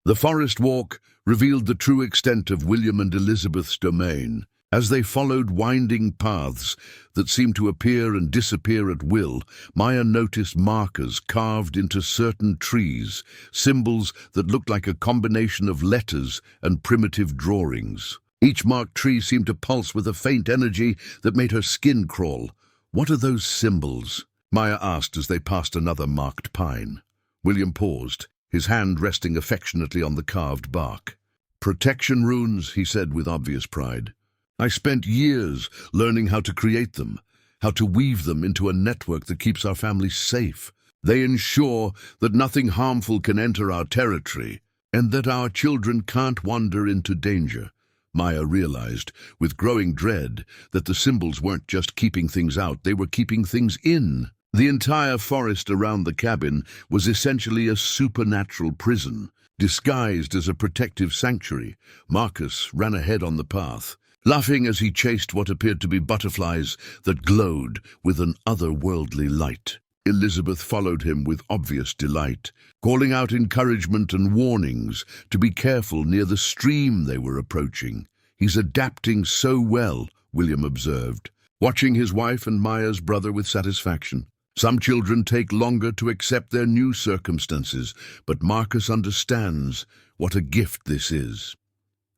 The forest walk revealed the true extent of William and Elizabeth's domain. As they followed winding paths that seemed to appear and disappear at will, Maya noticed markers carved into certain trees, symbols that looked like a combination of letters and primitive drawings. Each marked tree seemed to pulse with a faint energy that made her skin crawl. "What are those symbols?" Maya asked as they passed another marked pine. William paused, his hand resting affectionately on the carved bark. "Protection runes," he said with obvious pride. "I spent years learning how to create them, how to weave them into a network that keeps our family safe. They ensure that nothing harmful can enter our territory, and that our children can't wander into danger." Maya realized, with growing dread, that the symbols weren't just keeping things out, they were keeping things in. The entire forest around the cabin was essentially a supernatural prison, disguised as a protective sanctuary. Marcus ran ahead on the path, laughing as he chased what appeared to be butterflies that glowed with an otherworldly light. Elizabeth followed him with obvious delight, calling out encouragement and warnings to be careful near the stream they were approaching. "He's adapting so well," William observed, watching his wife and Maya's brother with satisfaction. "Some children take longer to accept their new circumstances, but Marcus understands what a gift this is."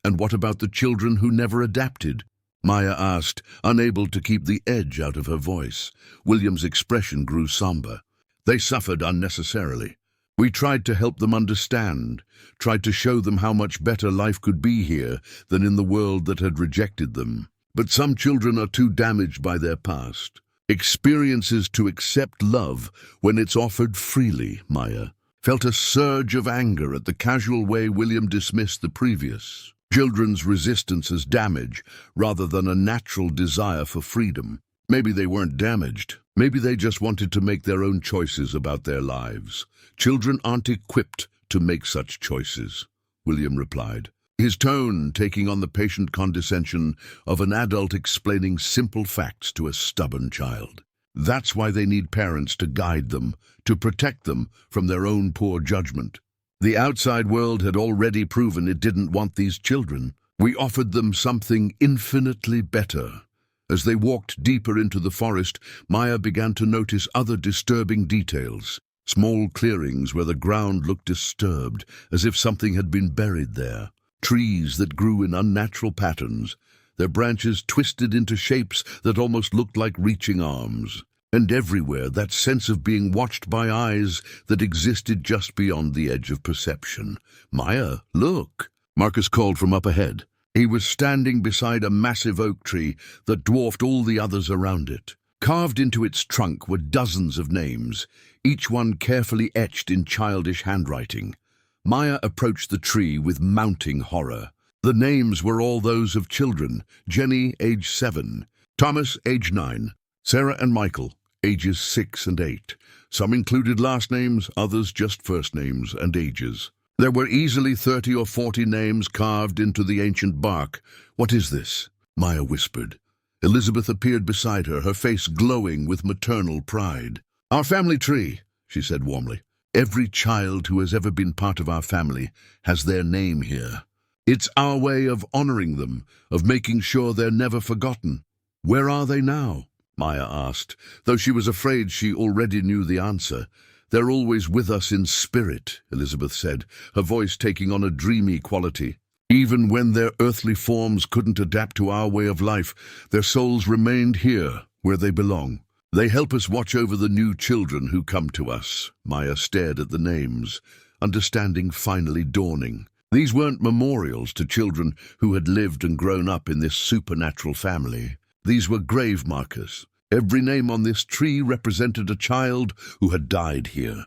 "And what about the children who never adapted?" Maya asked, unable to keep the edge out of her voice. William's expression grew somber. "They suffered unnecessarily. We tried to help them understand, tried to show them how much better life could be here than in the world that had rejected them. But some children are too damaged by their past. Experiences to accept love when it's offered freely." Maya felt a surge of anger at the casual way William dismissed the previous children's resistance as damage rather than a natural desire for freedom. Maybe they weren't damaged. Maybe they just wanted to make their own choices about their lives. "Children aren't equipped to make such choices," William replied, his tone taking on the patient condescension of an adult explaining simple facts to a stubborn child. "That's why they need parents to guide them, to protect them from their own poor judgment. The outside world had already proven it didn't want these children. We offered them something infinitely better." As they walked deeper into the forest, Maya began to notice other disturbing details. Small clearings where the ground looked disturbed, as if something had been buried there. trees that grew in unnatural patterns, their branches twisted into shapes that almost looked like reaching arms. And everywhere that sense of being watched by eyes that existed just beyond the edge of perception. "Maya, look!" Marcus called from up ahead. He was standing beside a massive oak tree that dwarfed all the others around it. Carved into its trunk were dozens of names, each one carefully etched in childish handwriting. Maya approached the tree with mounting horror. The names were all those of children: Jenny, age 7, Thomas, age 9, Sarah and Michael, ages 6 and 8. Some included last names, others just first names and ages. There were easily 30 or 40 names carved into the ancient bark. "What is this?" Maya whispered. Elizabeth appeared beside her, her face glowing with maternal pride. "Our family tree," she said warmly. "Every child who has ever been part of our family has their name here. It's our way of honoring them, of making sure they're never forgotten." "Where are they now?" Maya asked, though she was afraid she already knew the answer. "They're always with us in spirit," Elizabeth said, her voice taking on a dreamy quality. "Even when their earthly forms couldn't adapt to our way of life, their souls remained here, where they belong. They help us watch over the new children who come to us." Maya stared at the names, understanding finally dawning. These weren't memorials to children who had lived and grown up in this supernatural family. These were grave markers. Every name on this tree represented a child who had died here,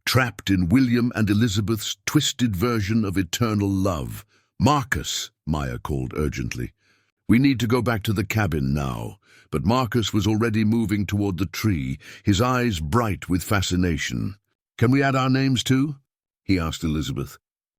trapped in William and Elizabeth's twisted version of eternal love. "Marcus," Maya called urgently. "We need to go back to the cabin now." But Marcus was already moving toward the tree, his eyes bright with fascination. "Can we add our names too?" he asked Elizabeth.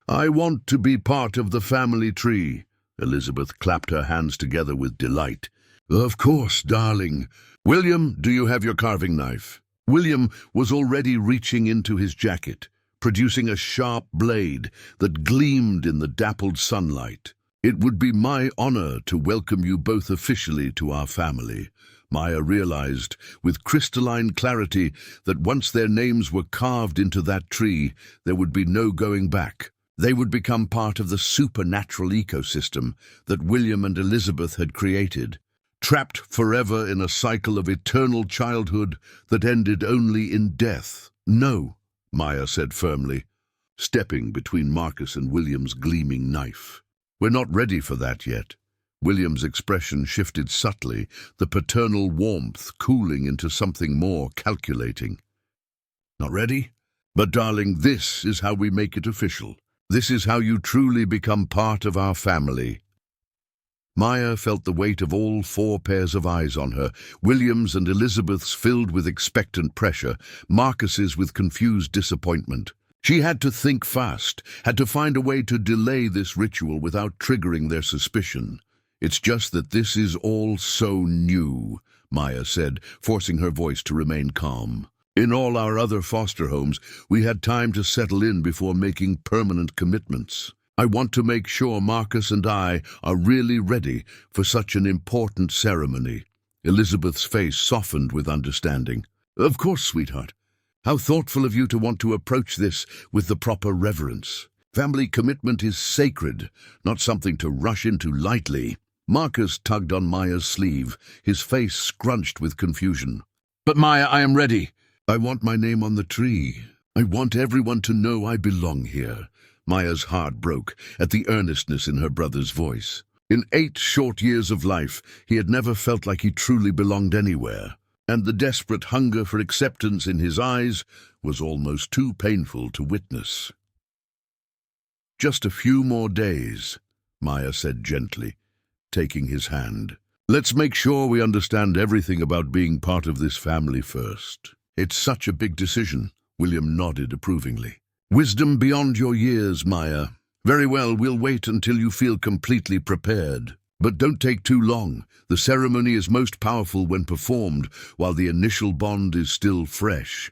"I want to be part of the family tree." Elizabeth clapped her hands together with delight. "Of course, darling. William, do you have your carving knife?" William was already reaching into his jacket, producing a sharp blade that gleamed in the dappled sunlight. "It would be my honor to welcome you both officially to our family." Maya realized with crystalline clarity that once their names were carved into that tree, there would be no going back. They would become part of the supernatural ecosystem that William and Elizabeth had created, trapped forever in a cycle of eternal childhood that ended only in death. "No," Maya said firmly, stepping between Marcus and William's gleaming knife. "We're not ready for that yet." William's expression shifted subtly, the paternal warmth cooling into something more calculating. "Not ready? But darling, this is how we make it official. This is how you truly become part of our family." Maya felt the weight of all 4 pairs of eyes on her, William's and Elizabeth's filled with expectant pressure, Marcus's with confused disappointment. She had to think fast, had to find a way to delay this ritual without triggering their suspicion. "It's just that this is all so new," Maya said, forcing her voice to remain calm. "In all our other foster homes, we had time to settle in before making permanent commitments. I want to make sure Marcus and I are really ready for such an important ceremony." Elizabeth's face softened with understanding. "Of course, sweetheart. How thoughtful of you to want to approach this with the proper reverence. Family commitment is sacred, not something to rush into lightly." Marcus tugged on Maya's sleeve, his face scrunched with confusion. "But Maya, I am ready. I want my name on the tree. I want everyone to know I belong here." Maya's heart broke at the earnestness in her brother's voice. In 8 short years of life, he had never felt like he truly belonged anywhere, and the desperate hunger for acceptance in his eyes was almost too painful to witness. "Just a few more days," Maya said gently, taking his hand. "Let's make sure we understand everything about being part of this family first." "It's such a big decision," William nodded approvingly. "Wisdom beyond your years, Maya. Very well, we'll wait until you feel completely prepared. But don't take too long. The ceremony is most powerful when performed while the initial bond is still fresh."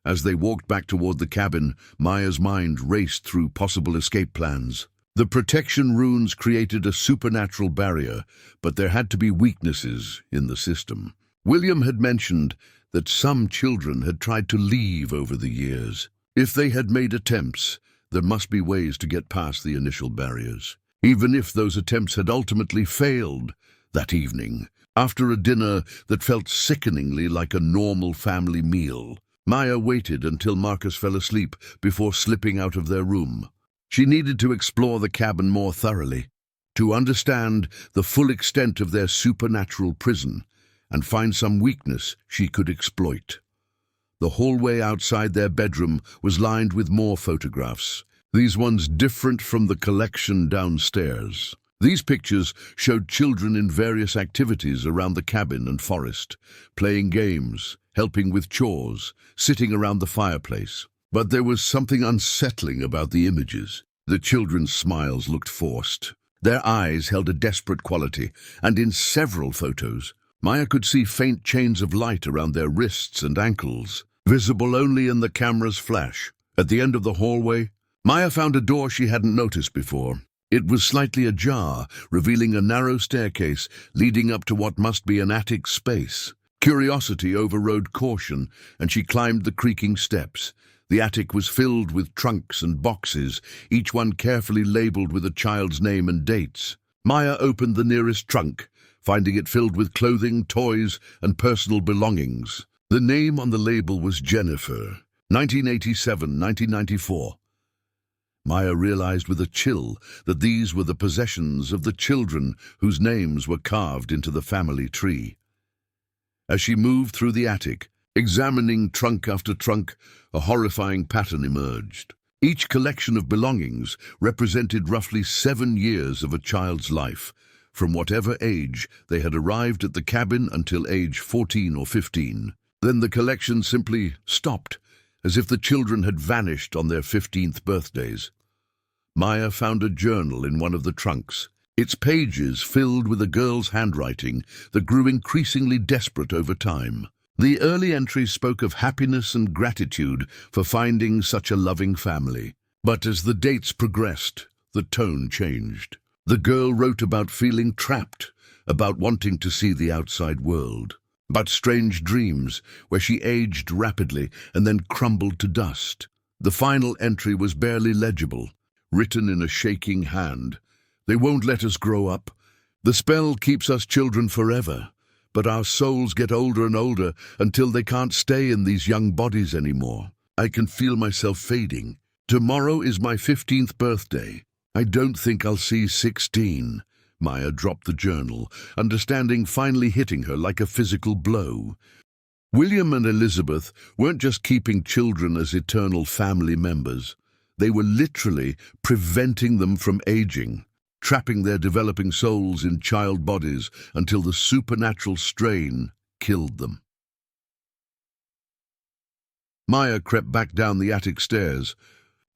As they walked back toward the cabin, Maya's mind raced through possible escape plans. The protection runes created a supernatural barrier, but there had to be weaknesses in the system. William had mentioned that some children had tried to leave over the years. If they had made attempts, There must be ways to get past the initial barriers. Even if those attempts had ultimately failed that evening, after a dinner that felt sickeningly like a normal family meal, Maya waited until Marcus fell asleep before slipping out of their room. She needed to explore the cabin more thoroughly, to understand the full extent of their supernatural prison and find some weakness she could exploit. The hallway outside their bedroom was lined with more photographs, these ones different from the collection downstairs. These pictures showed children in various activities around the cabin and forest, playing games, helping with chores, sitting around the fireplace. But there was something unsettling about the images. The children's smiles looked forced. Their eyes held a desperate quality, and in several photos, Maya could see faint chains of light around their wrists and ankles, visible only in the camera's flash. At the end of the hallway, Maya found a door she hadn't noticed before. It was slightly ajar, revealing a narrow staircase leading up to what must be an attic space. Curiosity overrode caution, and she climbed the creaking steps. The attic was filled with trunks and boxes, each one carefully labeled with a child's name and dates. Maya opened the nearest trunk, finding it filled with clothing, toys, and personal belongings. The name on the label was Jennifer, 1987-1994. Maya realized with a chill that these were the possessions of the children whose names were carved into the family tree. As she moved through the attic, examining trunk after trunk, a horrifying pattern emerged. Each collection of belongings represented roughly 7 years of a child's life, from whatever age they had arrived at the cabin until age 14 or 15. Then the collection simply stopped, as if the children had vanished on their 15th birthdays. Maya found a journal in one of the trunks, its pages filled with a girl's handwriting that grew increasingly desperate over time. The early entries spoke of happiness and gratitude for finding such a loving family. But as the dates progressed, the tone changed. The girl wrote about feeling trapped, about wanting to see the outside world, about strange dreams where she aged rapidly and then crumbled to dust. The final entry was barely legible, written in a shaking hand. "They won't let us grow up. The spell keeps us children forever, but our souls get older and older until they can't stay in these young bodies anymore. I can feel myself fading. Tomorrow is my 15th birthday. I don't think I'll see 16. Maya dropped the journal, understanding finally hitting her like a physical blow. William and Elizabeth weren't just keeping children as eternal family members. They were literally preventing them from aging, trapping their developing souls in child bodies until the supernatural strain killed them. Maya crept back down the attic stairs,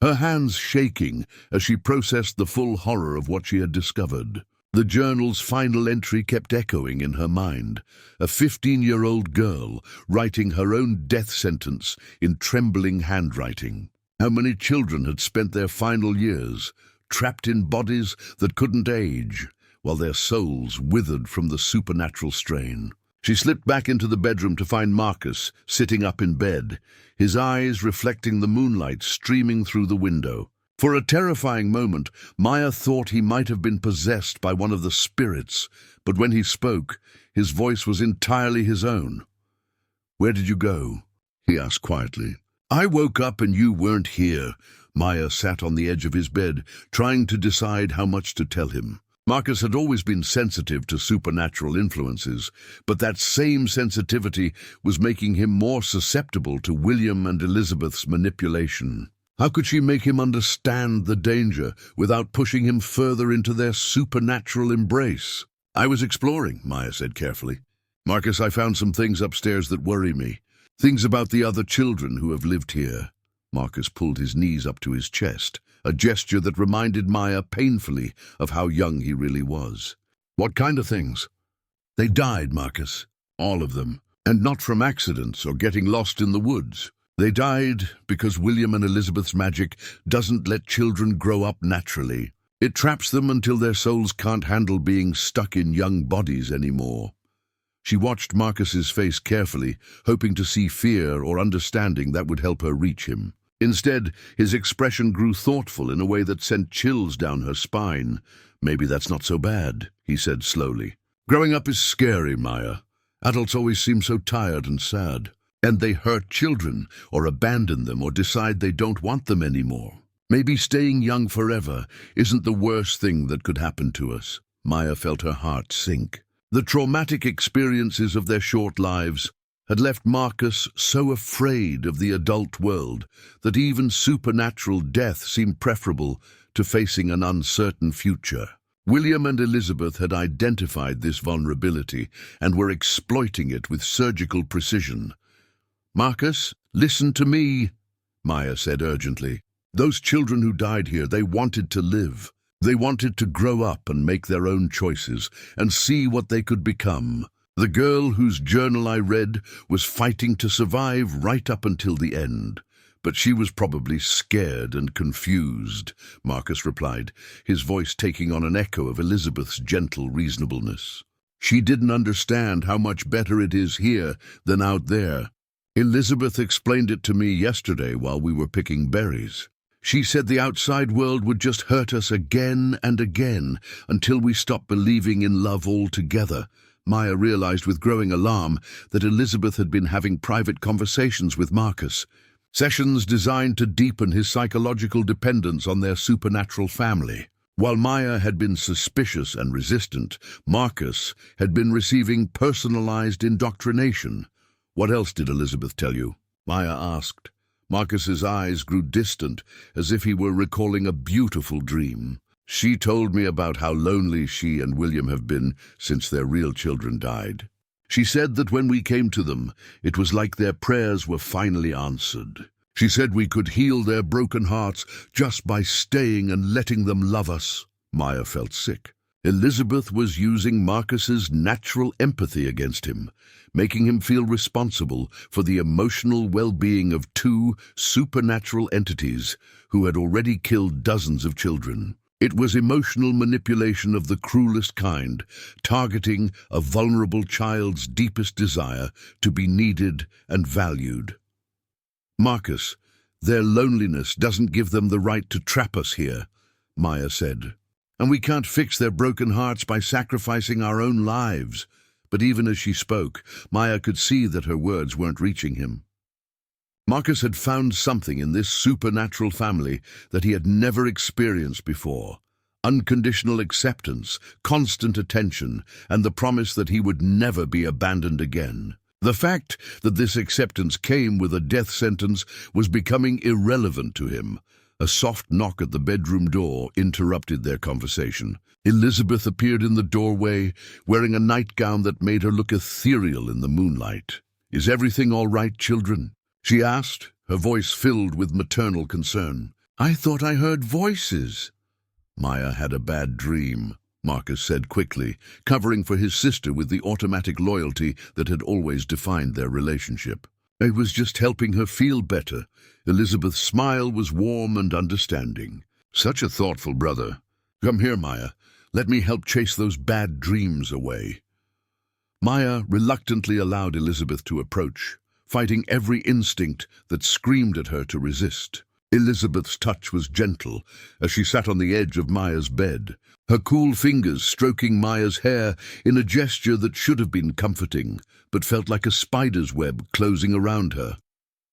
her hands shaking as she processed the full horror of what she had discovered. The journal's final entry kept echoing in her mind, a 15-year-old girl writing her own death sentence in trembling handwriting. How many children had spent their final years trapped in bodies that couldn't age, while their souls withered from the supernatural strain? She slipped back into the bedroom to find Marcus sitting up in bed, his eyes reflecting the moonlight streaming through the window. For a terrifying moment, Maya thought he might have been possessed by one of the spirits, but when he spoke, his voice was entirely his own. "Where did you go?" he asked quietly. "I woke up and you weren't here." Maya sat on the edge of his bed, trying to decide how much to tell him. Marcus had always been sensitive to supernatural influences, but that same sensitivity was making him more susceptible to William and Elizabeth's manipulation. How could she make him understand the danger without pushing him further into their supernatural embrace? "I was exploring," Maya said carefully. "Marcus, I found some things upstairs that worry me. Things about the other children who have lived here." Marcus pulled his knees up to his chest, a gesture that reminded Maya painfully of how young he really was. "What kind of things?" "They died, Marcus. All of them. And not from accidents or getting lost in the woods. They died because William and Elizabeth's magic doesn't let children grow up naturally. It traps them until their souls can't handle being stuck in young bodies anymore." She watched Marcus's face carefully, hoping to see fear or understanding that would help her reach him. Instead, his expression grew thoughtful in a way that sent chills down her spine. "Maybe that's not so bad," he said slowly. "Growing up is scary, Maya. Adults always seem so tired and sad. And they hurt children, or abandon them, or decide they don't want them anymore. Maybe staying young forever isn't the worst thing that could happen to us." Maya felt her heart sink. The traumatic experiences of their short lives had left Marcus so afraid of the adult world that even supernatural death seemed preferable to facing an uncertain future. William and Elizabeth had identified this vulnerability and were exploiting it with surgical precision. "Marcus, listen to me," Maya said urgently. "Those children who died here, they wanted to live. They wanted to grow up and make their own choices and see what they could become. The girl whose journal I read was fighting to survive right up until the end. But she was probably scared and confused," Marcus replied, his voice taking on an echo of Elizabeth's gentle reasonableness. "She didn't understand how much better it is here than out there. Elizabeth explained it to me yesterday while we were picking berries. She said the outside world would just hurt us again and again until we stopped believing in love altogether." Maya realized with growing alarm that Elizabeth had been having private conversations with Marcus, sessions designed to deepen his psychological dependence on their supernatural family. While Maya had been suspicious and resistant, Marcus had been receiving personalized indoctrination. "What else did Elizabeth tell you?" Maya asked. Marcus's eyes grew distant, as if he were recalling a beautiful dream. "She told me about how lonely she and William have been since their real children died. She said that when we came to them, it was like their prayers were finally answered. She said we could heal their broken hearts just by staying and letting them love us." Maya felt sick. Elizabeth was using Marcus's natural empathy against him, making him feel responsible for the emotional well-being of two supernatural entities who had already killed dozens of children. It was emotional manipulation of the cruelest kind, targeting a vulnerable child's deepest desire to be needed and valued. "Marcus, their loneliness doesn't give them the right to trap us here," Maya said. "And we can't fix their broken hearts by sacrificing our own lives." But even as she spoke, Maya could see that her words weren't reaching him. Marcus had found something in this supernatural family that he had never experienced before. Unconditional acceptance, constant attention, and the promise that he would never be abandoned again. The fact that this acceptance came with a death sentence was becoming irrelevant to him. A soft knock at the bedroom door interrupted their conversation. Elizabeth appeared in the doorway, wearing a nightgown that made her look ethereal in the moonlight. "Is everything all right, children?" she asked, her voice filled with maternal concern. "I thought I heard voices." "Maya had a bad dream," Marcus said quickly, covering for his sister with the automatic loyalty that had always defined their relationship. "I was just helping her feel better." Elizabeth's smile was warm and understanding. "Such a thoughtful brother. Come here, Maya. Let me help chase those bad dreams away." Maya reluctantly allowed Elizabeth to approach, fighting every instinct that screamed at her to resist. Elizabeth's touch was gentle as she sat on the edge of Maya's bed, her cool fingers stroking Maya's hair in a gesture that should have been comforting, but felt like a spider's web closing around her.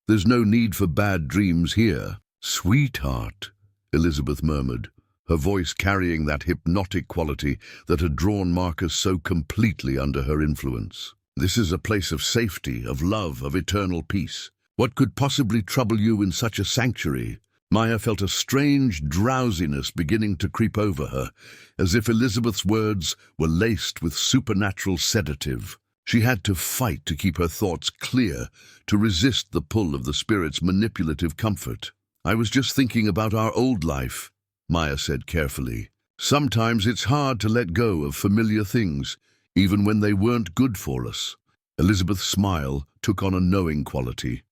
"There's no need for bad dreams here, sweetheart," Elizabeth murmured, her voice carrying that hypnotic quality that had drawn Marcus so completely under her influence. "This is a place of safety, of love, of eternal peace. What could possibly trouble you in such a sanctuary?" Maya felt a strange drowsiness beginning to creep over her, as if Elizabeth's words were laced with supernatural sedative. She had to fight to keep her thoughts clear, to resist the pull of the spirit's manipulative comfort. "I was just thinking about our old life," Maya said carefully. "Sometimes it's hard to let go of familiar things, even when they weren't good for us." Elizabeth's smile took on a knowing quality.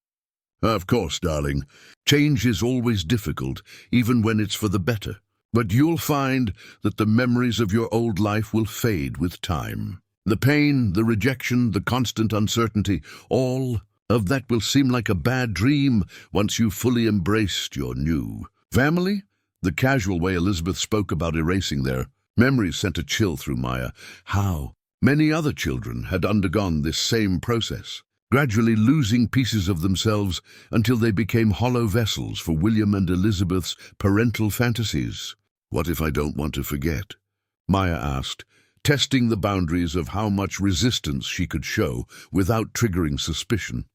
"Of course, darling. Change is always difficult, even when it's for the better. But you'll find that the memories of your old life will fade with time. The pain, the rejection, the constant uncertainty, all of that will seem like a bad dream once you've fully embraced your new family. The casual way Elizabeth spoke about erasing their memories sent a chill through Maya. How many other children had undergone this same process, gradually losing pieces of themselves until they became hollow vessels for William and Elizabeth's parental fantasies. What if I don't want to forget? Maya asked, testing the boundaries of how much resistance she could show without triggering suspicion.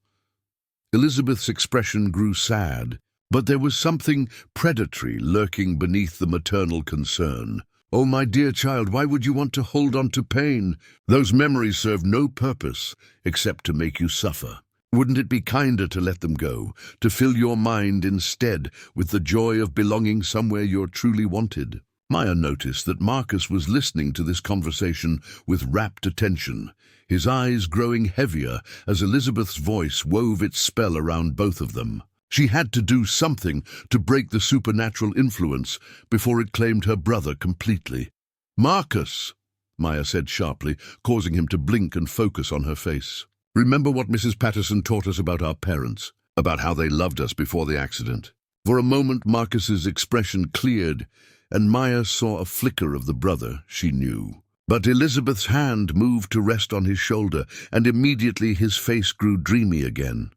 Elizabeth's expression grew sad, but there was something predatory lurking beneath the maternal concern. Oh, my dear child, why would you want to hold on to pain? Those memories serve no purpose except to make you suffer. Wouldn't it be kinder to let them go, to fill your mind instead with the joy of belonging somewhere you're truly wanted? Maya noticed that Marcus was listening to this conversation with rapt attention, his eyes growing heavier as Elizabeth's voice wove its spell around both of them. She had to do something to break the supernatural influence before it claimed her brother completely. "Marcus," Maya said sharply, causing him to blink and focus on her face. "Remember what Mrs. Patterson taught us about our parents, about how they loved us before the accident?" For a moment Marcus's expression cleared, and Maya saw a flicker of the brother she knew. But Elizabeth's hand moved to rest on his shoulder, and immediately his face grew dreamy again.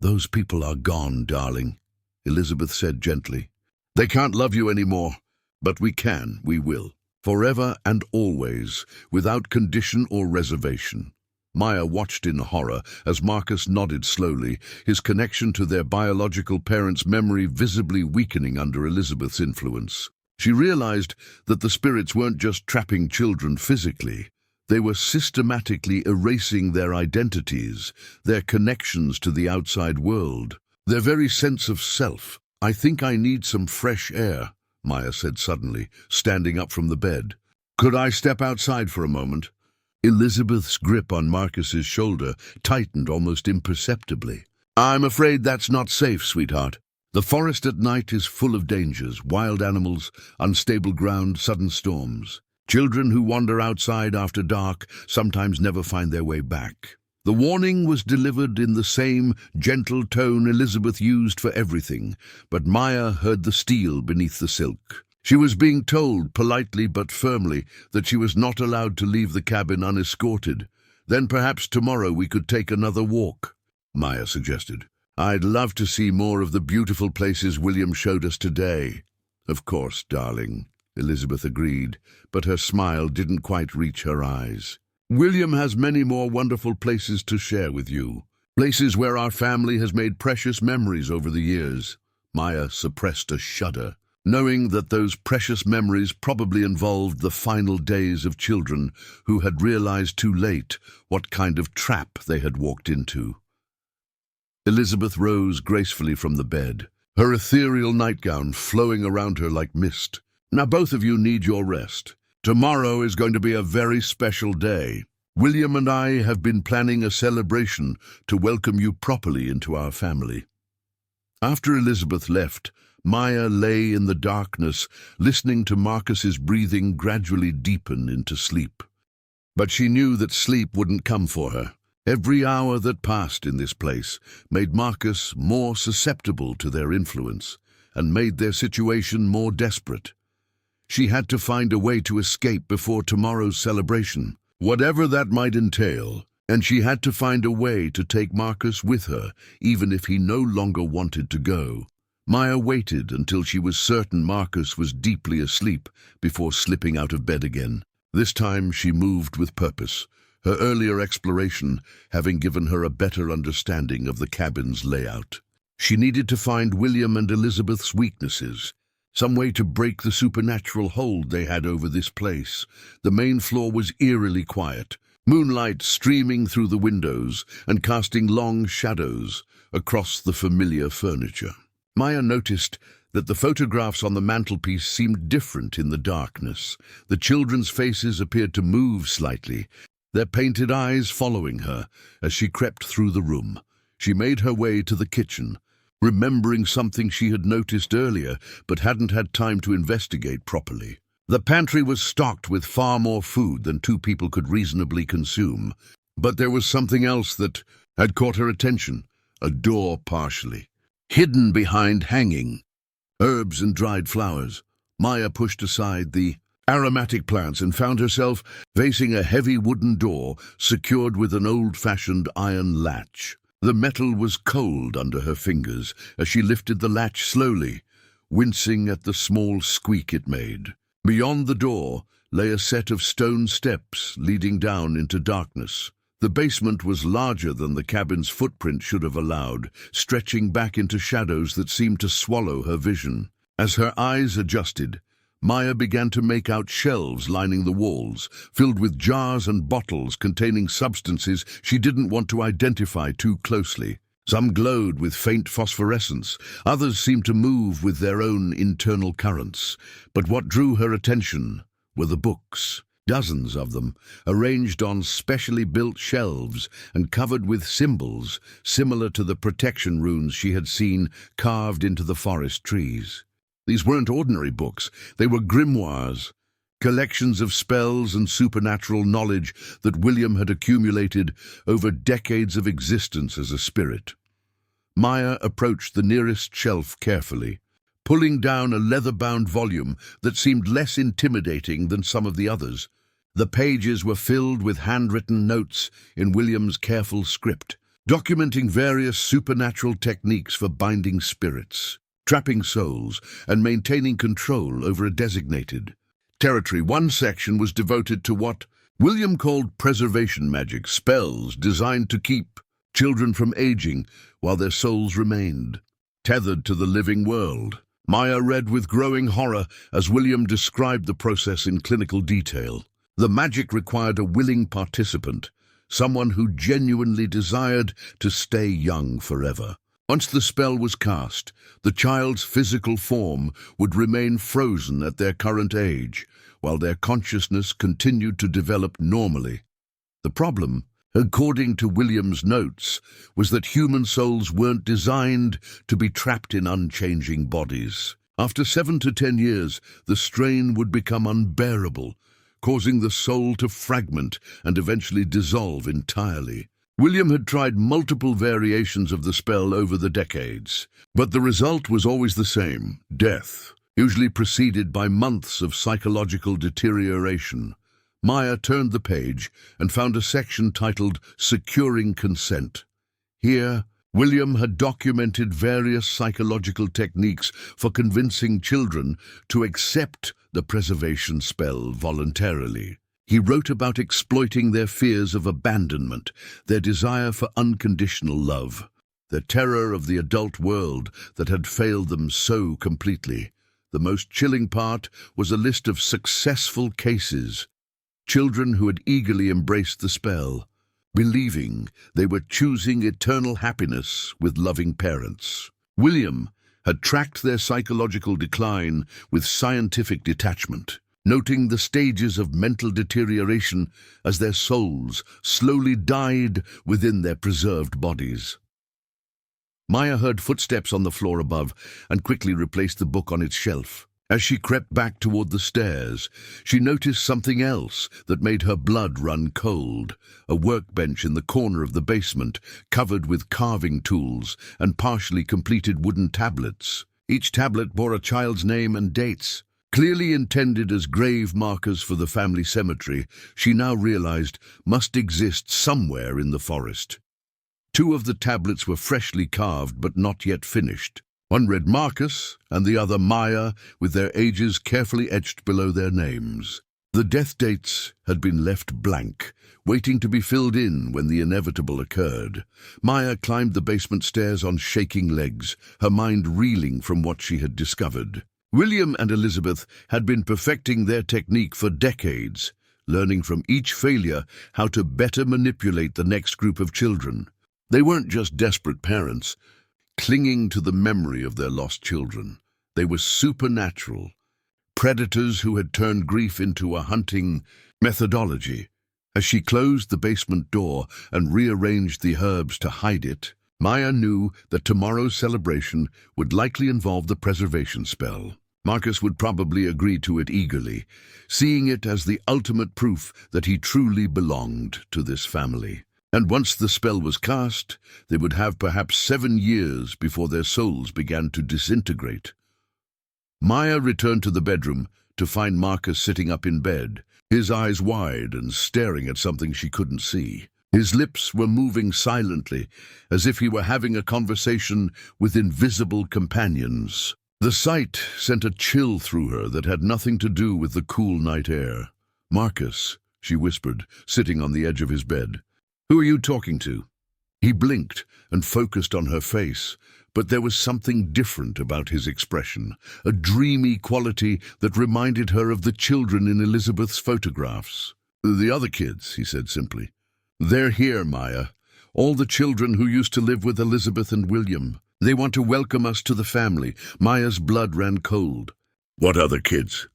"Those people are gone, darling," Elizabeth said gently. "They can't love you anymore, but we will. Forever and always, without condition or reservation." Maya watched in horror as Marcus nodded slowly, his connection to their biological parents' memory visibly weakening under Elizabeth's influence. She realized that the spirits weren't just trapping children physically. They were systematically erasing their identities, their connections to the outside world, their very sense of self. "I think I need some fresh air," Maya said suddenly, standing up from the bed. "Could I step outside for a moment?" Elizabeth's grip on Marcus's shoulder tightened almost imperceptibly. "I'm afraid that's not safe, sweetheart. The forest at night is full of dangers, wild animals, unstable ground, sudden storms. Children who wander outside after dark sometimes never find their way back." The warning was delivered in the same gentle tone Elizabeth used for everything, but Maya heard the steel beneath the silk. She was being told, politely but firmly, that she was not allowed to leave the cabin unescorted. "Then perhaps tomorrow we could take another walk," Maya suggested. "I'd love to see more of the beautiful places William showed us today." "Of course, darling," Elizabeth agreed, but her smile didn't quite reach her eyes. "William has many more wonderful places to share with you, places where our family has made precious memories over the years." Maya suppressed a shudder, knowing that those precious memories probably involved the final days of children who had realized too late what kind of trap they had walked into. Elizabeth rose gracefully from the bed, her ethereal nightgown flowing around her like mist. "Now both of you need your rest. Tomorrow is going to be a very special day. William and I have been planning a celebration to welcome you properly into our family." After Elizabeth left, Maya lay in the darkness, listening to Marcus's breathing gradually deepen into sleep. But she knew that sleep wouldn't come for her. Every hour that passed in this place made Marcus more susceptible to their influence and made their situation more desperate. She had to find a way to escape before tomorrow's celebration, whatever that might entail, and she had to find a way to take Marcus with her, even if he no longer wanted to go. Maya waited until she was certain Marcus was deeply asleep before slipping out of bed again. This time she moved with purpose, her earlier exploration having given her a better understanding of the cabin's layout. She needed to find William and Elizabeth's weaknesses, some way to break the supernatural hold they had over this place. The main floor was eerily quiet, moonlight streaming through the windows and casting long shadows across the familiar furniture. Maya noticed that the photographs on the mantelpiece seemed different in the darkness. The children's faces appeared to move slightly, their painted eyes following her as she crept through the room. She made her way to the kitchen, remembering something she had noticed earlier but hadn't had time to investigate properly. The pantry was stocked with far more food than two people could reasonably consume, but there was something else that had caught her attention, a door partially. Hidden behind hanging herbs and dried flowers, Maya pushed aside the aromatic plants and found herself facing a heavy wooden door secured with an old-fashioned iron latch. The metal was cold under her fingers as she lifted the latch slowly, wincing at the small squeak it made. Beyond the door lay a set of stone steps leading down into darkness. The basement was larger than the cabin's footprint should have allowed, stretching back into shadows that seemed to swallow her vision. As her eyes adjusted, Maya began to make out shelves lining the walls, filled with jars and bottles containing substances she didn't want to identify too closely. Some glowed with faint phosphorescence, others seemed to move with their own internal currents. But what drew her attention were the books. Dozens of them, arranged on specially built shelves and covered with symbols similar to the protection runes she had seen carved into the forest trees. These weren't ordinary books, they were grimoires, collections of spells and supernatural knowledge that William had accumulated over decades of existence as a spirit. Maya approached the nearest shelf carefully, pulling down a leather-bound volume that seemed less intimidating than some of the others. The pages were filled with handwritten notes in William's careful script, documenting various supernatural techniques for binding spirits, trapping souls, and maintaining control over a designated territory. One section was devoted to what William called preservation magic, spells designed to keep children from aging while their souls remained tethered to the living world. Maya read with growing horror as William described the process in clinical detail. The magic required a willing participant, someone who genuinely desired to stay young forever. Once the spell was cast, the child's physical form would remain frozen at their current age, while their consciousness continued to develop normally. The problem, according to William's notes, was that human souls weren't designed to be trapped in unchanging bodies. After 7 to 10 years, the strain would become unbearable, causing the soul to fragment and eventually dissolve entirely. William had tried multiple variations of the spell over the decades, but the result was always the same: death, usually preceded by months of psychological deterioration. Maya turned the page and found a section titled Securing Consent. Here, William had documented various psychological techniques for convincing children to accept the preservation spell voluntarily. He wrote about exploiting their fears of abandonment, their desire for unconditional love, their terror of the adult world that had failed them so completely. The most chilling part was a list of successful cases, children who had eagerly embraced the spell, believing they were choosing eternal happiness with loving parents. William had tracked their psychological decline with scientific detachment, noting the stages of mental deterioration as their souls slowly died within their preserved bodies. Maya heard footsteps on the floor above and quickly replaced the book on its shelf. As she crept back toward the stairs, she noticed something else that made her blood run cold: a workbench in the corner of the basement, covered with carving tools and partially completed wooden tablets. Each tablet bore a child's name and dates. Clearly intended as grave markers for the family cemetery, she now realized must exist somewhere in the forest. 2 of the tablets were freshly carved but not yet finished. One read Marcus and the other Maya, with their ages carefully etched below their names. The death dates had been left blank, waiting to be filled in when the inevitable occurred. Maya climbed the basement stairs on shaking legs, her mind reeling from what she had discovered. William and Elizabeth had been perfecting their technique for decades, learning from each failure how to better manipulate the next group of children. They weren't just desperate parents, clinging to the memory of their lost children. They were supernatural, predators who had turned grief into a hunting methodology. As she closed the basement door and rearranged the herbs to hide it, Maya knew that tomorrow's celebration would likely involve the preservation spell. Marcus would probably agree to it eagerly, seeing it as the ultimate proof that he truly belonged to this family. And once the spell was cast, they would have perhaps 7 years before their souls began to disintegrate. Maya returned to the bedroom to find Marcus sitting up in bed, his eyes wide and staring at something she couldn't see. His lips were moving silently, as if he were having a conversation with invisible companions. The sight sent a chill through her that had nothing to do with the cool night air. "Marcus," she whispered, sitting on the edge of his bed. "Who are you talking to?" He blinked and focused on her face, but there was something different about his expression, a dreamy quality that reminded her of the children in Elizabeth's photographs. "The other kids," he said simply. "They're here, Maya. All the children who used to live with Elizabeth and William. They want to welcome us to the family." Maya's blood ran cold. "What other kids?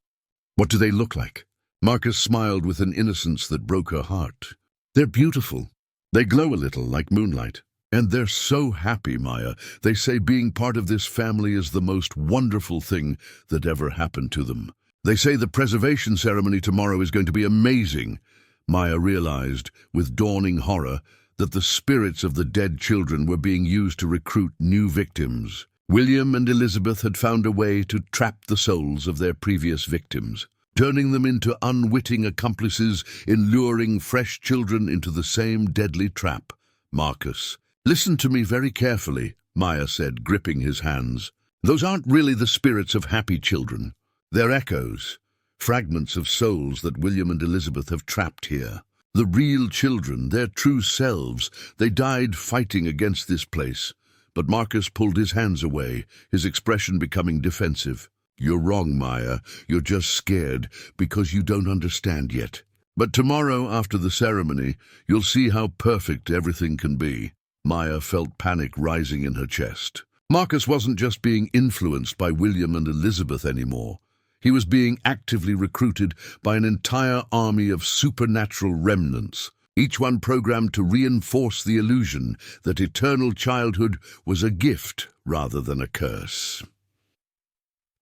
What do they look like?" Marcus smiled with an innocence that broke her heart. "They're beautiful. They glow a little like moonlight. And they're so happy, Maya. They say being part of this family is the most wonderful thing that ever happened to them. They say the preservation ceremony tomorrow is going to be amazing." Maya realized, with dawning horror, that the spirits of the dead children were being used to recruit new victims. William and Elizabeth had found a way to trap the souls of their previous victims, turning them into unwitting accomplices in luring fresh children into the same deadly trap. "Marcus, listen to me very carefully," Maya said, gripping his hands. "Those aren't really the spirits of happy children. They're echoes, fragments of souls that William and Elizabeth have trapped here. The real children, their true selves, they died fighting against this place." But Marcus pulled his hands away, his expression becoming defensive. "You're wrong, Maya. You're just scared because you don't understand yet. But tomorrow, after the ceremony, you'll see how perfect everything can be." Maya felt panic rising in her chest. Marcus wasn't just being influenced by William and Elizabeth anymore. He was being actively recruited by an entire army of supernatural remnants, each one programmed to reinforce the illusion that eternal childhood was a gift rather than a curse.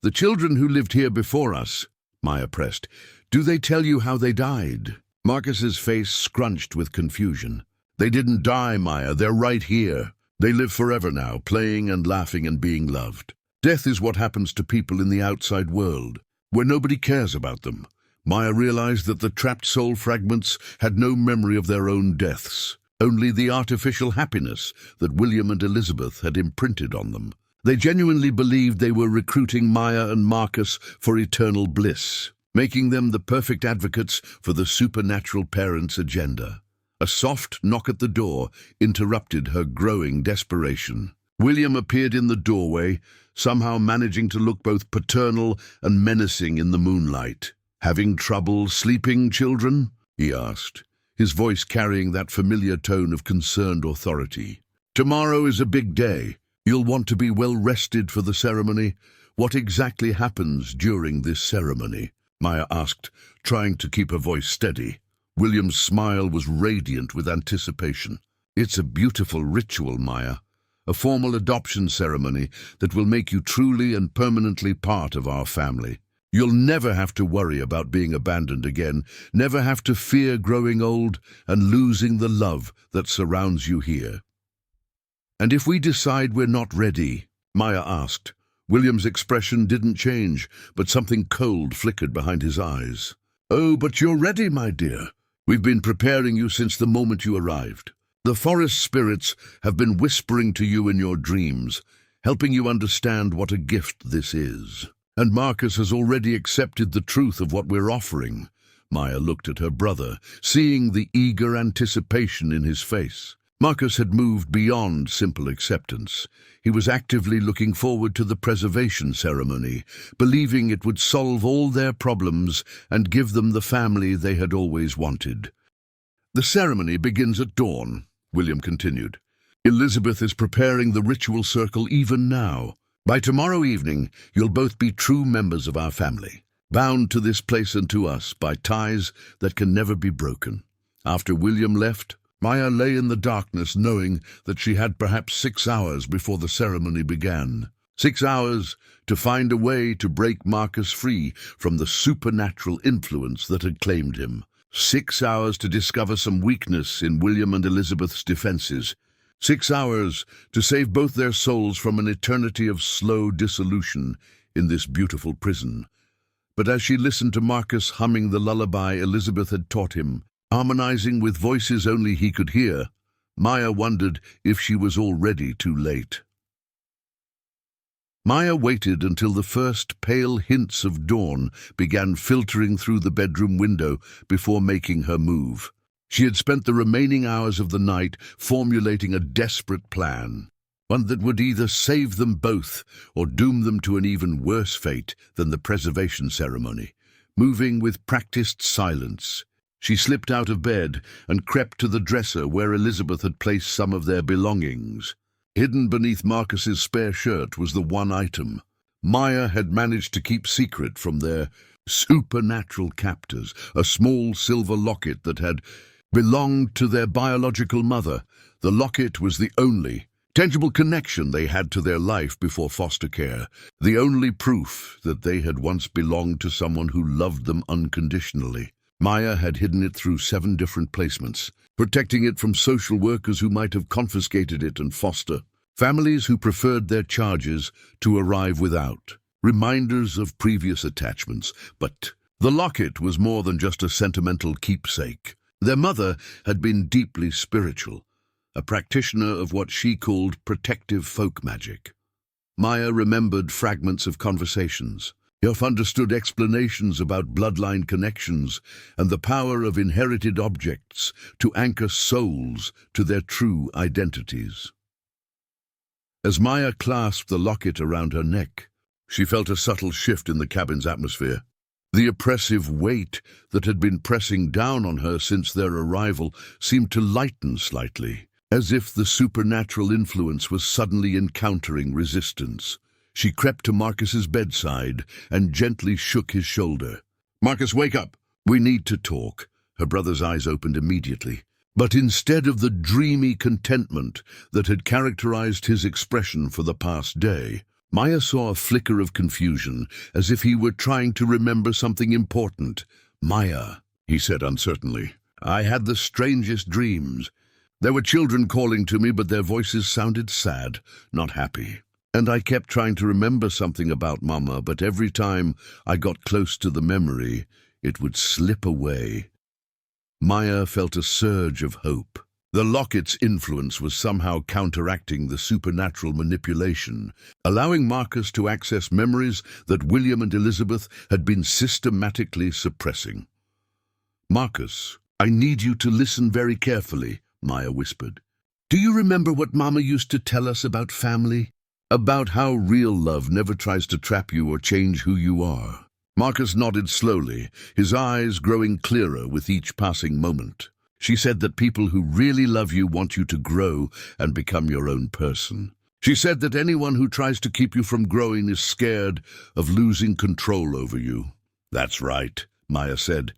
"The children who lived here before us," Maya pressed, "do they tell you how they died?" Marcus's face scrunched with confusion. "They didn't die, Maya. They're right here. They live forever now, playing and laughing and being loved. Death is what happens to people in the outside world, where nobody cares about them." Maya realized that the trapped soul fragments had no memory of their own deaths, only the artificial happiness that William and Elizabeth had imprinted on them. They genuinely believed they were recruiting Maya and Marcus for eternal bliss, making them the perfect advocates for the supernatural parents' agenda. A soft knock at the door interrupted her growing desperation. William appeared in the doorway, somehow managing to look both paternal and menacing in the moonlight. "Having trouble sleeping, children?" he asked, his voice carrying that familiar tone of concerned authority. "Tomorrow is a big day. You'll want to be well rested for the ceremony. What exactly happens during this ceremony?" Maya asked, trying to keep her voice steady. William's smile was radiant with anticipation. "It's a beautiful ritual, Maya. A formal adoption ceremony that will make you truly and permanently part of our family. You'll never have to worry about being abandoned again, never have to fear growing old and losing the love that surrounds you here." "And if we decide we're not ready?" Maya asked. William's expression didn't change, but something cold flickered behind his eyes. "Oh, but you're ready, my dear. We've been preparing you since the moment you arrived. The forest spirits have been whispering to you in your dreams, helping you understand what a gift this is. And Marcus has already accepted the truth of what we're offering." Maya looked at her brother, seeing the eager anticipation in his face. Marcus had moved beyond simple acceptance. He was actively looking forward to the preservation ceremony, believing it would solve all their problems and give them the family they had always wanted. "The ceremony begins at dawn," William continued. "Elizabeth is preparing the ritual circle even now. By tomorrow evening, you'll both be true members of our family, bound to this place and to us by ties that can never be broken." After William left, Maya lay in the darkness knowing that she had perhaps 6 hours before the ceremony began. 6 hours to find a way to break Marcus free from the supernatural influence that had claimed him. 6 hours to discover some weakness in William and Elizabeth's defenses. 6 hours to save both their souls from an eternity of slow dissolution in this beautiful prison. But as she listened to Marcus humming the lullaby Elizabeth had taught him, harmonizing with voices only he could hear, Maya wondered if she was already too late. Maya waited until the first pale hints of dawn began filtering through the bedroom window before making her move. She had spent the remaining hours of the night formulating a desperate plan, one that would either save them both or doom them to an even worse fate than the preservation ceremony. Moving with practiced silence, she slipped out of bed and crept to the dresser where Elizabeth had placed some of their belongings. Hidden beneath Marcus's spare shirt was the one item Maya had managed to keep secret from their supernatural captors, a small silver locket that had belonged to their biological mother. The locket was the only tangible connection they had to their life before foster care, the only proof that they had once belonged to someone who loved them unconditionally. Maya had hidden it through 7 different placements, protecting it from social workers who might have confiscated it and foster families who preferred their charges to arrive without reminders of previous attachments. But the locket was more than just a sentimental keepsake. Their mother had been deeply spiritual, a practitioner of what she called protective folk magic. Maya remembered fragments of conversations, half-understood explanations about bloodline connections and the power of inherited objects to anchor souls to their true identities. As Maya clasped the locket around her neck, she felt a subtle shift in the cabin's atmosphere. The oppressive weight that had been pressing down on her since their arrival seemed to lighten slightly, as if the supernatural influence was suddenly encountering resistance. She crept to Marcus's bedside and gently shook his shoulder. "Marcus, wake up! We need to talk." Her brother's eyes opened immediately. But instead of the dreamy contentment that had characterized his expression for the past day, Maya saw a flicker of confusion, as if he were trying to remember something important. "Maya," he said uncertainly, "I had the strangest dreams. There were children calling to me, but their voices sounded sad, not happy. And I kept trying to remember something about Mama, but every time I got close to the memory, it would slip away." Maya felt a surge of hope. The locket's influence was somehow counteracting the supernatural manipulation, allowing Marcus to access memories that William and Elizabeth had been systematically suppressing. "Marcus, I need you to listen very carefully," Maya whispered. "Do you remember what Mama used to tell us about family? About how real love never tries to trap you or change who you are?" Marcus nodded slowly, his eyes growing clearer with each passing moment. "She said that people who really love you want you to grow and become your own person. She said that anyone who tries to keep you from growing is scared of losing control over you." "That's right," Maya said,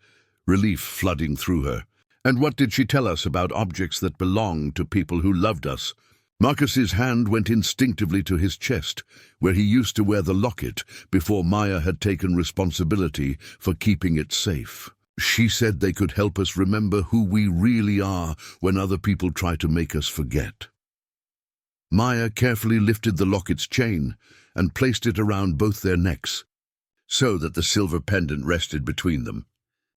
relief flooding through her. "And what did she tell us about objects that belonged to people who loved us?" Marcus's hand went instinctively to his chest, where he used to wear the locket before Maya had taken responsibility for keeping it safe. "She said they could help us remember who we really are when other people try to make us forget." Maya carefully lifted the locket's chain and placed it around both their necks, so that the silver pendant rested between them.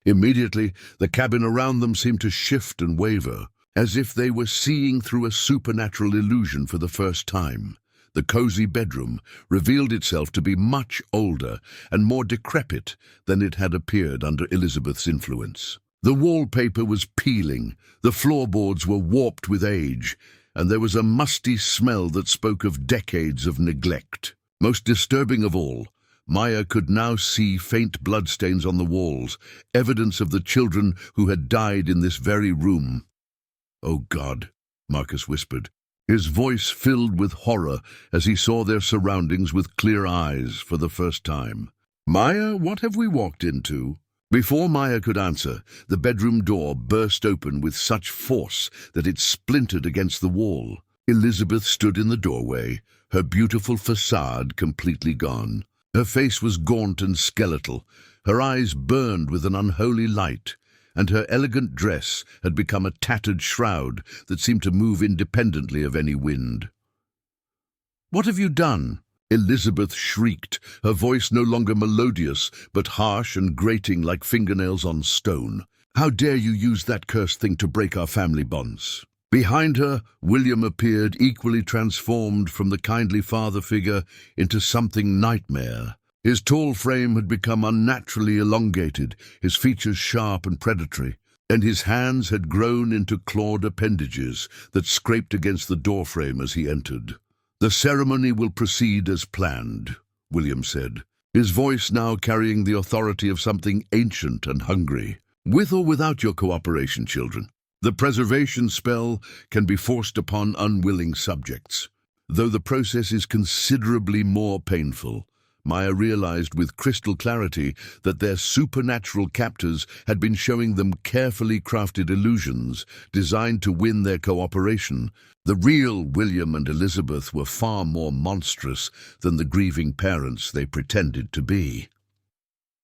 Immediately, the cabin around them seemed to shift and waver, as if they were seeing through a supernatural illusion for the first time. The cozy bedroom revealed itself to be much older and more decrepit than it had appeared under Elizabeth's influence. The wallpaper was peeling, the floorboards were warped with age, and there was a musty smell that spoke of decades of neglect. Most disturbing of all, Maya could now see faint bloodstains on the walls, evidence of the children who had died in this very room. "Oh God," Marcus whispered, his voice filled with horror as he saw their surroundings with clear eyes for the first time. "Maya, what have we walked into?" Before Maya could answer, the bedroom door burst open with such force that it splintered against the wall. Elizabeth stood in the doorway, her beautiful facade completely gone. Her face was gaunt and skeletal, her eyes burned with an unholy light, and her elegant dress had become a tattered shroud that seemed to move independently of any wind. "What have you done?" Elizabeth shrieked, her voice no longer melodious, but harsh and grating like fingernails on stone. "How dare you use that cursed thing to break our family bonds?" Behind her, William appeared, equally transformed from the kindly father figure into something nightmare. His tall frame had become unnaturally elongated, his features sharp and predatory, and his hands had grown into clawed appendages that scraped against the doorframe as he entered. "The ceremony will proceed as planned," William said, his voice now carrying the authority of something ancient and hungry. "With or without your cooperation, children, the preservation spell can be forced upon unwilling subjects. Though the process is considerably more painful, Maya realized with crystal clarity that their supernatural captors had been showing them carefully crafted illusions designed to win their cooperation. The real William and Elizabeth were far more monstrous than the grieving parents they pretended to be.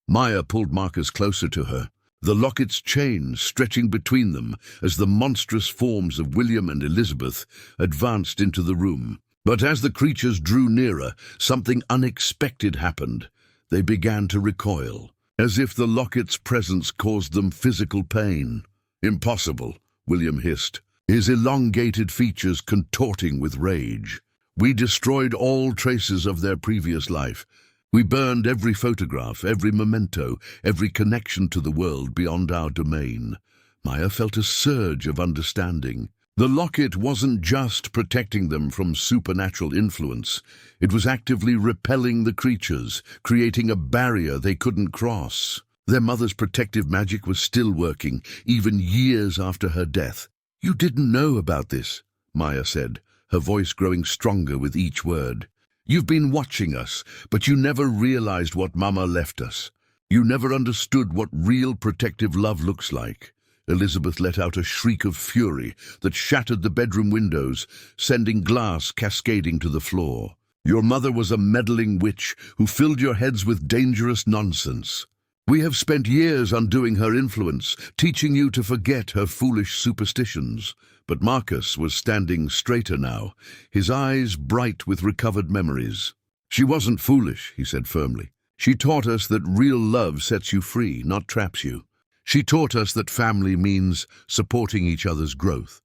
Maya pulled Marcus closer to her, the locket's chains stretching between them as the monstrous forms of William and Elizabeth advanced into the room. But as the creatures drew nearer, something unexpected happened. They began to recoil, as if the locket's presence caused them physical pain. "Impossible," William hissed, his elongated features contorting with rage. "We destroyed all traces of their previous life. We burned every photograph, every memento, every connection to the world beyond our domain." Maya felt a surge of understanding. The locket wasn't just protecting them from supernatural influence. It was actively repelling the creatures, creating a barrier they couldn't cross. Their mother's protective magic was still working, even years after her death. "You didn't know about this," Maya said, her voice growing stronger with each word. "You've been watching us, but you never realized what Mama left us. You never understood what real protective love looks like." Elizabeth let out a shriek of fury that shattered the bedroom windows, sending glass cascading to the floor. "Your mother was a meddling witch who filled your heads with dangerous nonsense. We have spent years undoing her influence, teaching you to forget her foolish superstitions." But Marcus was standing straighter now, his eyes bright with recovered memories. "She wasn't foolish," he said firmly. "She taught us that real love sets you free, not traps you. She taught us that family means supporting each other's growth,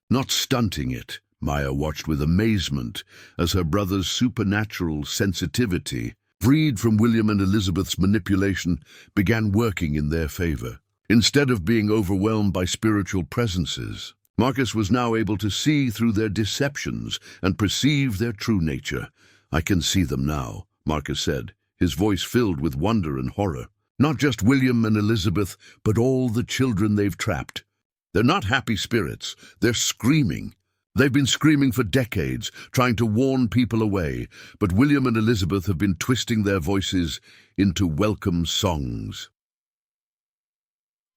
not stunting it." Maya watched with amazement as her brother's supernatural sensitivity, freed from William and Elizabeth's manipulation, began working in their favor. Instead of being overwhelmed by spiritual presences, Marcus was now able to see through their deceptions and perceive their true nature. "I can see them now," Marcus said, his voice filled with wonder and horror. "Not just William and Elizabeth, but all the children they've trapped. They're not happy spirits, they're screaming. They've been screaming for decades, trying to warn people away, but William and Elizabeth have been twisting their voices into welcome songs."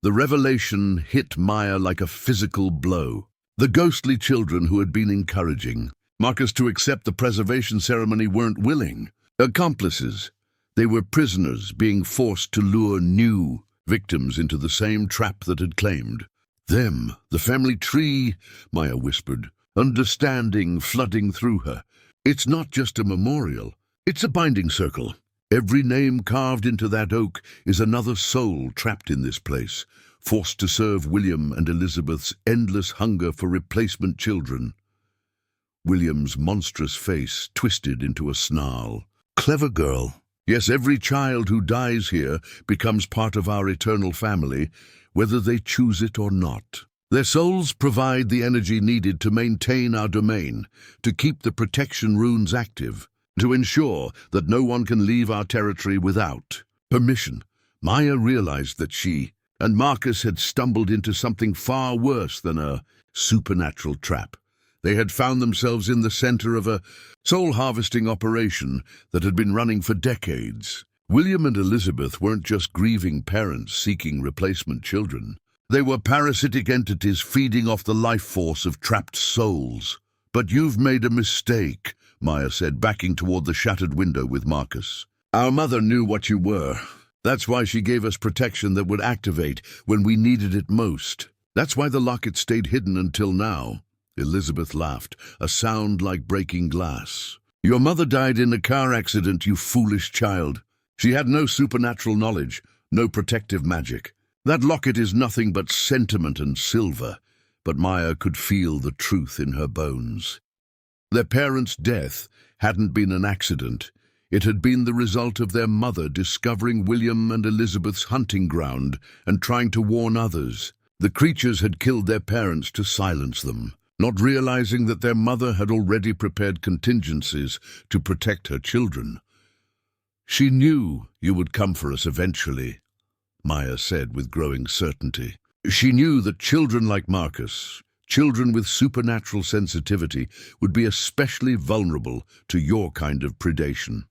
The revelation hit Maya like a physical blow. The ghostly children who had been encouraging Marcus to accept the preservation ceremony weren't willing. Accomplices. They were prisoners being forced to lure new victims into the same trap that had claimed them. "The family tree," Maya whispered, understanding flooding through her. "It's not just a memorial, it's a binding circle. Every name carved into that oak is another soul trapped in this place, forced to serve William and Elizabeth's endless hunger for replacement children." William's monstrous face twisted into a snarl. "Clever girl. Yes, every child who dies here becomes part of our eternal family, whether they choose it or not. Their souls provide the energy needed to maintain our domain, to keep the protection runes active, to ensure that no one can leave our territory without permission." Maya realized that she and Marcus had stumbled into something far worse than a supernatural trap. They had found themselves in the center of a soul-harvesting operation that had been running for decades. William and Elizabeth weren't just grieving parents seeking replacement children. They were parasitic entities feeding off the life force of trapped souls. "But you've made a mistake," Maya said, backing toward the shattered window with Marcus. "Our mother knew what you were. That's why she gave us protection that would activate when we needed it most. That's why the locket stayed hidden until now." Elizabeth laughed, a sound like breaking glass. "Your mother died in a car accident, you foolish child. She had no supernatural knowledge, no protective magic. That locket is nothing but sentiment and silver." But Maya could feel the truth in her bones. Their parents' death hadn't been an accident. It had been the result of their mother discovering William and Elizabeth's hunting ground and trying to warn others. The creatures had killed their parents to silence them, not realizing that their mother had already prepared contingencies to protect her children. "She knew you would come for us eventually," Maya said with growing certainty. "She knew that children like Marcus, children with supernatural sensitivity, would be especially vulnerable to your kind of predation.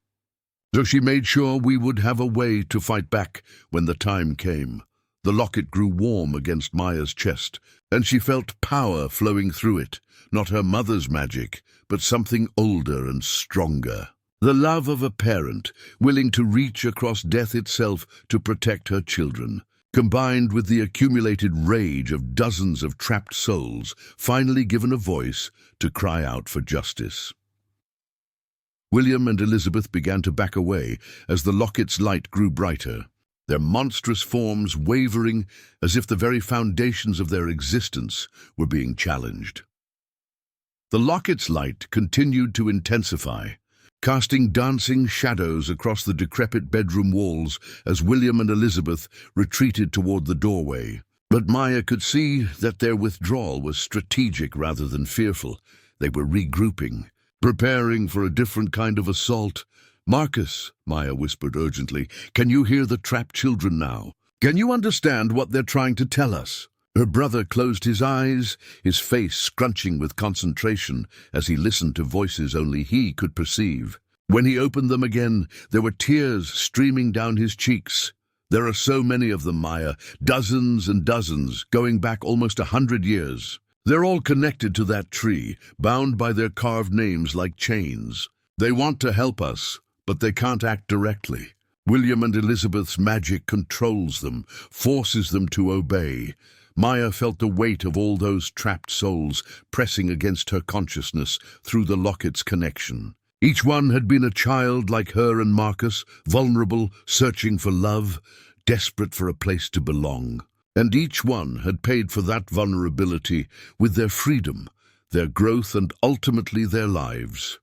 So she made sure we would have a way to fight back when the time came." The locket grew warm against Maya's chest, and she felt power flowing through it, not her mother's magic, but something older and stronger. The love of a parent, willing to reach across death itself to protect her children, combined with the accumulated rage of dozens of trapped souls, finally given a voice to cry out for justice. William and Elizabeth began to back away as the locket's light grew brighter, their monstrous forms wavering as if the very foundations of their existence were being challenged. The locket's light continued to intensify, casting dancing shadows across the decrepit bedroom walls as William and Elizabeth retreated toward the doorway. But Maya could see that their withdrawal was strategic rather than fearful. They were regrouping, preparing for a different kind of assault. "Marcus," Maya whispered urgently, "can you hear the trapped children now? Can you understand what they're trying to tell us?" Her brother closed his eyes, his face scrunching with concentration as he listened to voices only he could perceive. When he opened them again, there were tears streaming down his cheeks. "There are so many of them, Maya, dozens and dozens, going back almost 100 years. They're all connected to that tree, bound by their carved names like chains. They want to help us, but they can't act directly. William and Elizabeth's magic controls them, forces them to obey." Maya felt the weight of all those trapped souls pressing against her consciousness through the locket's connection. Each one had been a child like her and Marcus, vulnerable, searching for love, desperate for a place to belong. And each one had paid for that vulnerability with their freedom, their growth, and ultimately their lives.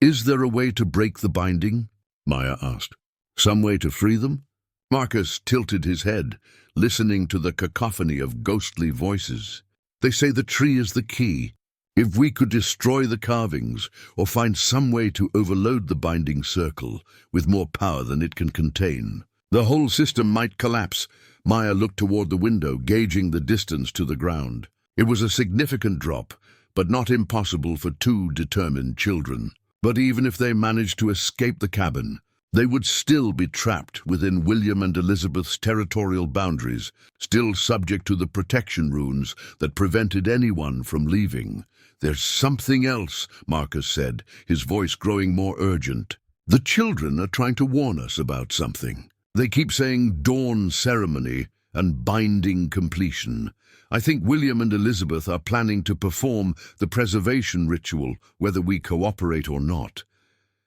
"Is there a way to break the binding?" Maya asked. "Some way to free them?" Marcus tilted his head, listening to the cacophony of ghostly voices. "They say the tree is the key. If we could destroy the carvings, or find some way to overload the binding circle with more power than it can contain, the whole system might collapse." Maya looked toward the window, gauging the distance to the ground. It was a significant drop, but not impossible for two determined children. But even if they managed to escape the cabin, they would still be trapped within William and Elizabeth's territorial boundaries, still subject to the protection runes that prevented anyone from leaving. "There's something else," Marcus said, his voice growing more urgent. "The children are trying to warn us about something. They keep saying dawn ceremony and binding completion. I think William and Elizabeth are planning to perform the preservation ritual, whether we cooperate or not."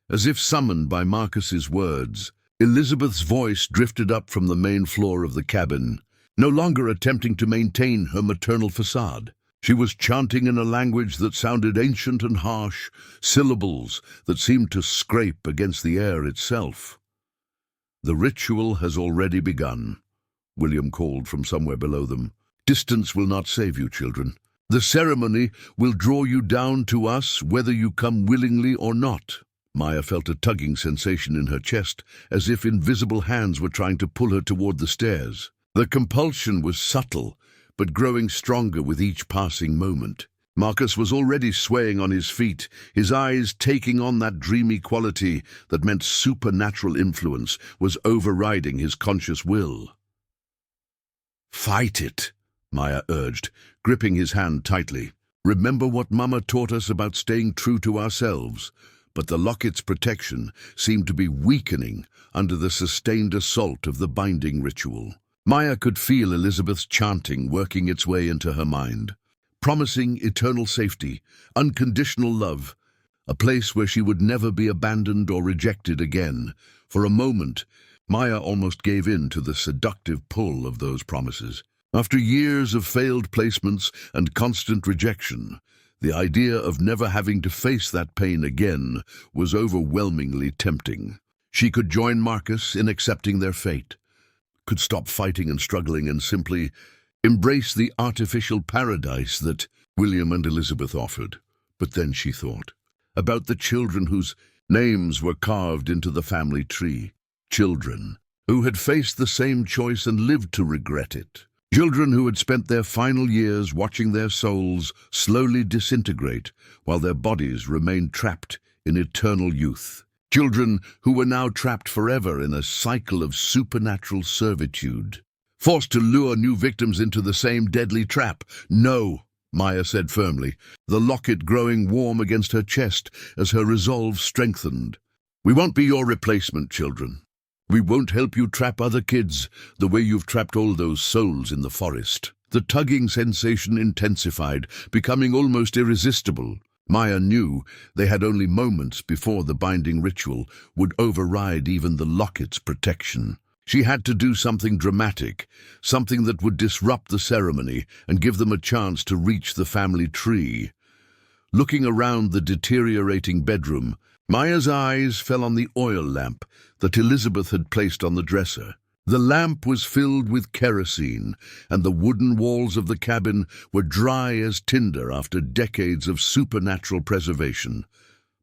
As if summoned by Marcus's words, Elizabeth's voice drifted up from the main floor of the cabin, no longer attempting to maintain her maternal facade. She was chanting in a language that sounded ancient and harsh, syllables that seemed to scrape against the air itself. "The ritual has already begun," William called from somewhere below them. "Distance will not save you, children. The ceremony will draw you down to us, whether you come willingly or not." Maya felt a tugging sensation in her chest, as if invisible hands were trying to pull her toward the stairs. The compulsion was subtle, but growing stronger with each passing moment. Marcus was already swaying on his feet, his eyes taking on that dreamy quality that meant supernatural influence was overriding his conscious will. "Fight it," Maya urged, gripping his hand tightly. "Remember what Mama taught us about staying true to ourselves. but the locket's protection seemed to be weakening under the sustained assault of the binding ritual. Maya could feel Elizabeth's chanting working its way into her mind, promising eternal safety, unconditional love, a place where she would never be abandoned or rejected again. For a moment, Maya almost gave in to the seductive pull of those promises. After years of failed placements and constant rejection, the idea of never having to face that pain again was overwhelmingly tempting. She could join Marcus in accepting their fate, could stop fighting and struggling and simply embrace the artificial paradise that William and Elizabeth offered. But then she thought about the children whose names were carved into the family tree, children who had faced the same choice and lived to regret it, children who had spent their final years watching their souls slowly disintegrate while their bodies remained trapped in eternal youth, children who were now trapped forever in a cycle of supernatural servitude, forced to lure new victims into the same deadly trap. "No," Maya said firmly, the locket growing warm against her chest as her resolve strengthened. "We won't be your replacement, children. We won't help you trap other kids the way you've trapped all those souls in the forest." The tugging sensation intensified, becoming almost irresistible. Maya knew they had only moments before the binding ritual would override even the locket's protection. She had to do something dramatic, something that would disrupt the ceremony and give them a chance to reach the family tree. Looking around the deteriorating bedroom, Maya's eyes fell on the oil lamp that Elizabeth had placed on the dresser. The lamp was filled with kerosene, and the wooden walls of the cabin were dry as tinder after decades of supernatural preservation.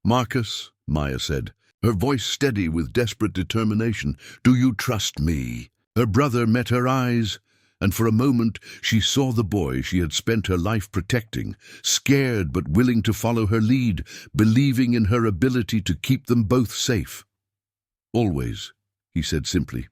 "Marcus," Maya said, her voice steady with desperate determination, "do you trust me?" Her brother met her eyes, and for a moment she saw the boy she had spent her life protecting, scared but willing to follow her lead, believing in her ability to keep them both safe. "Always," he said simply.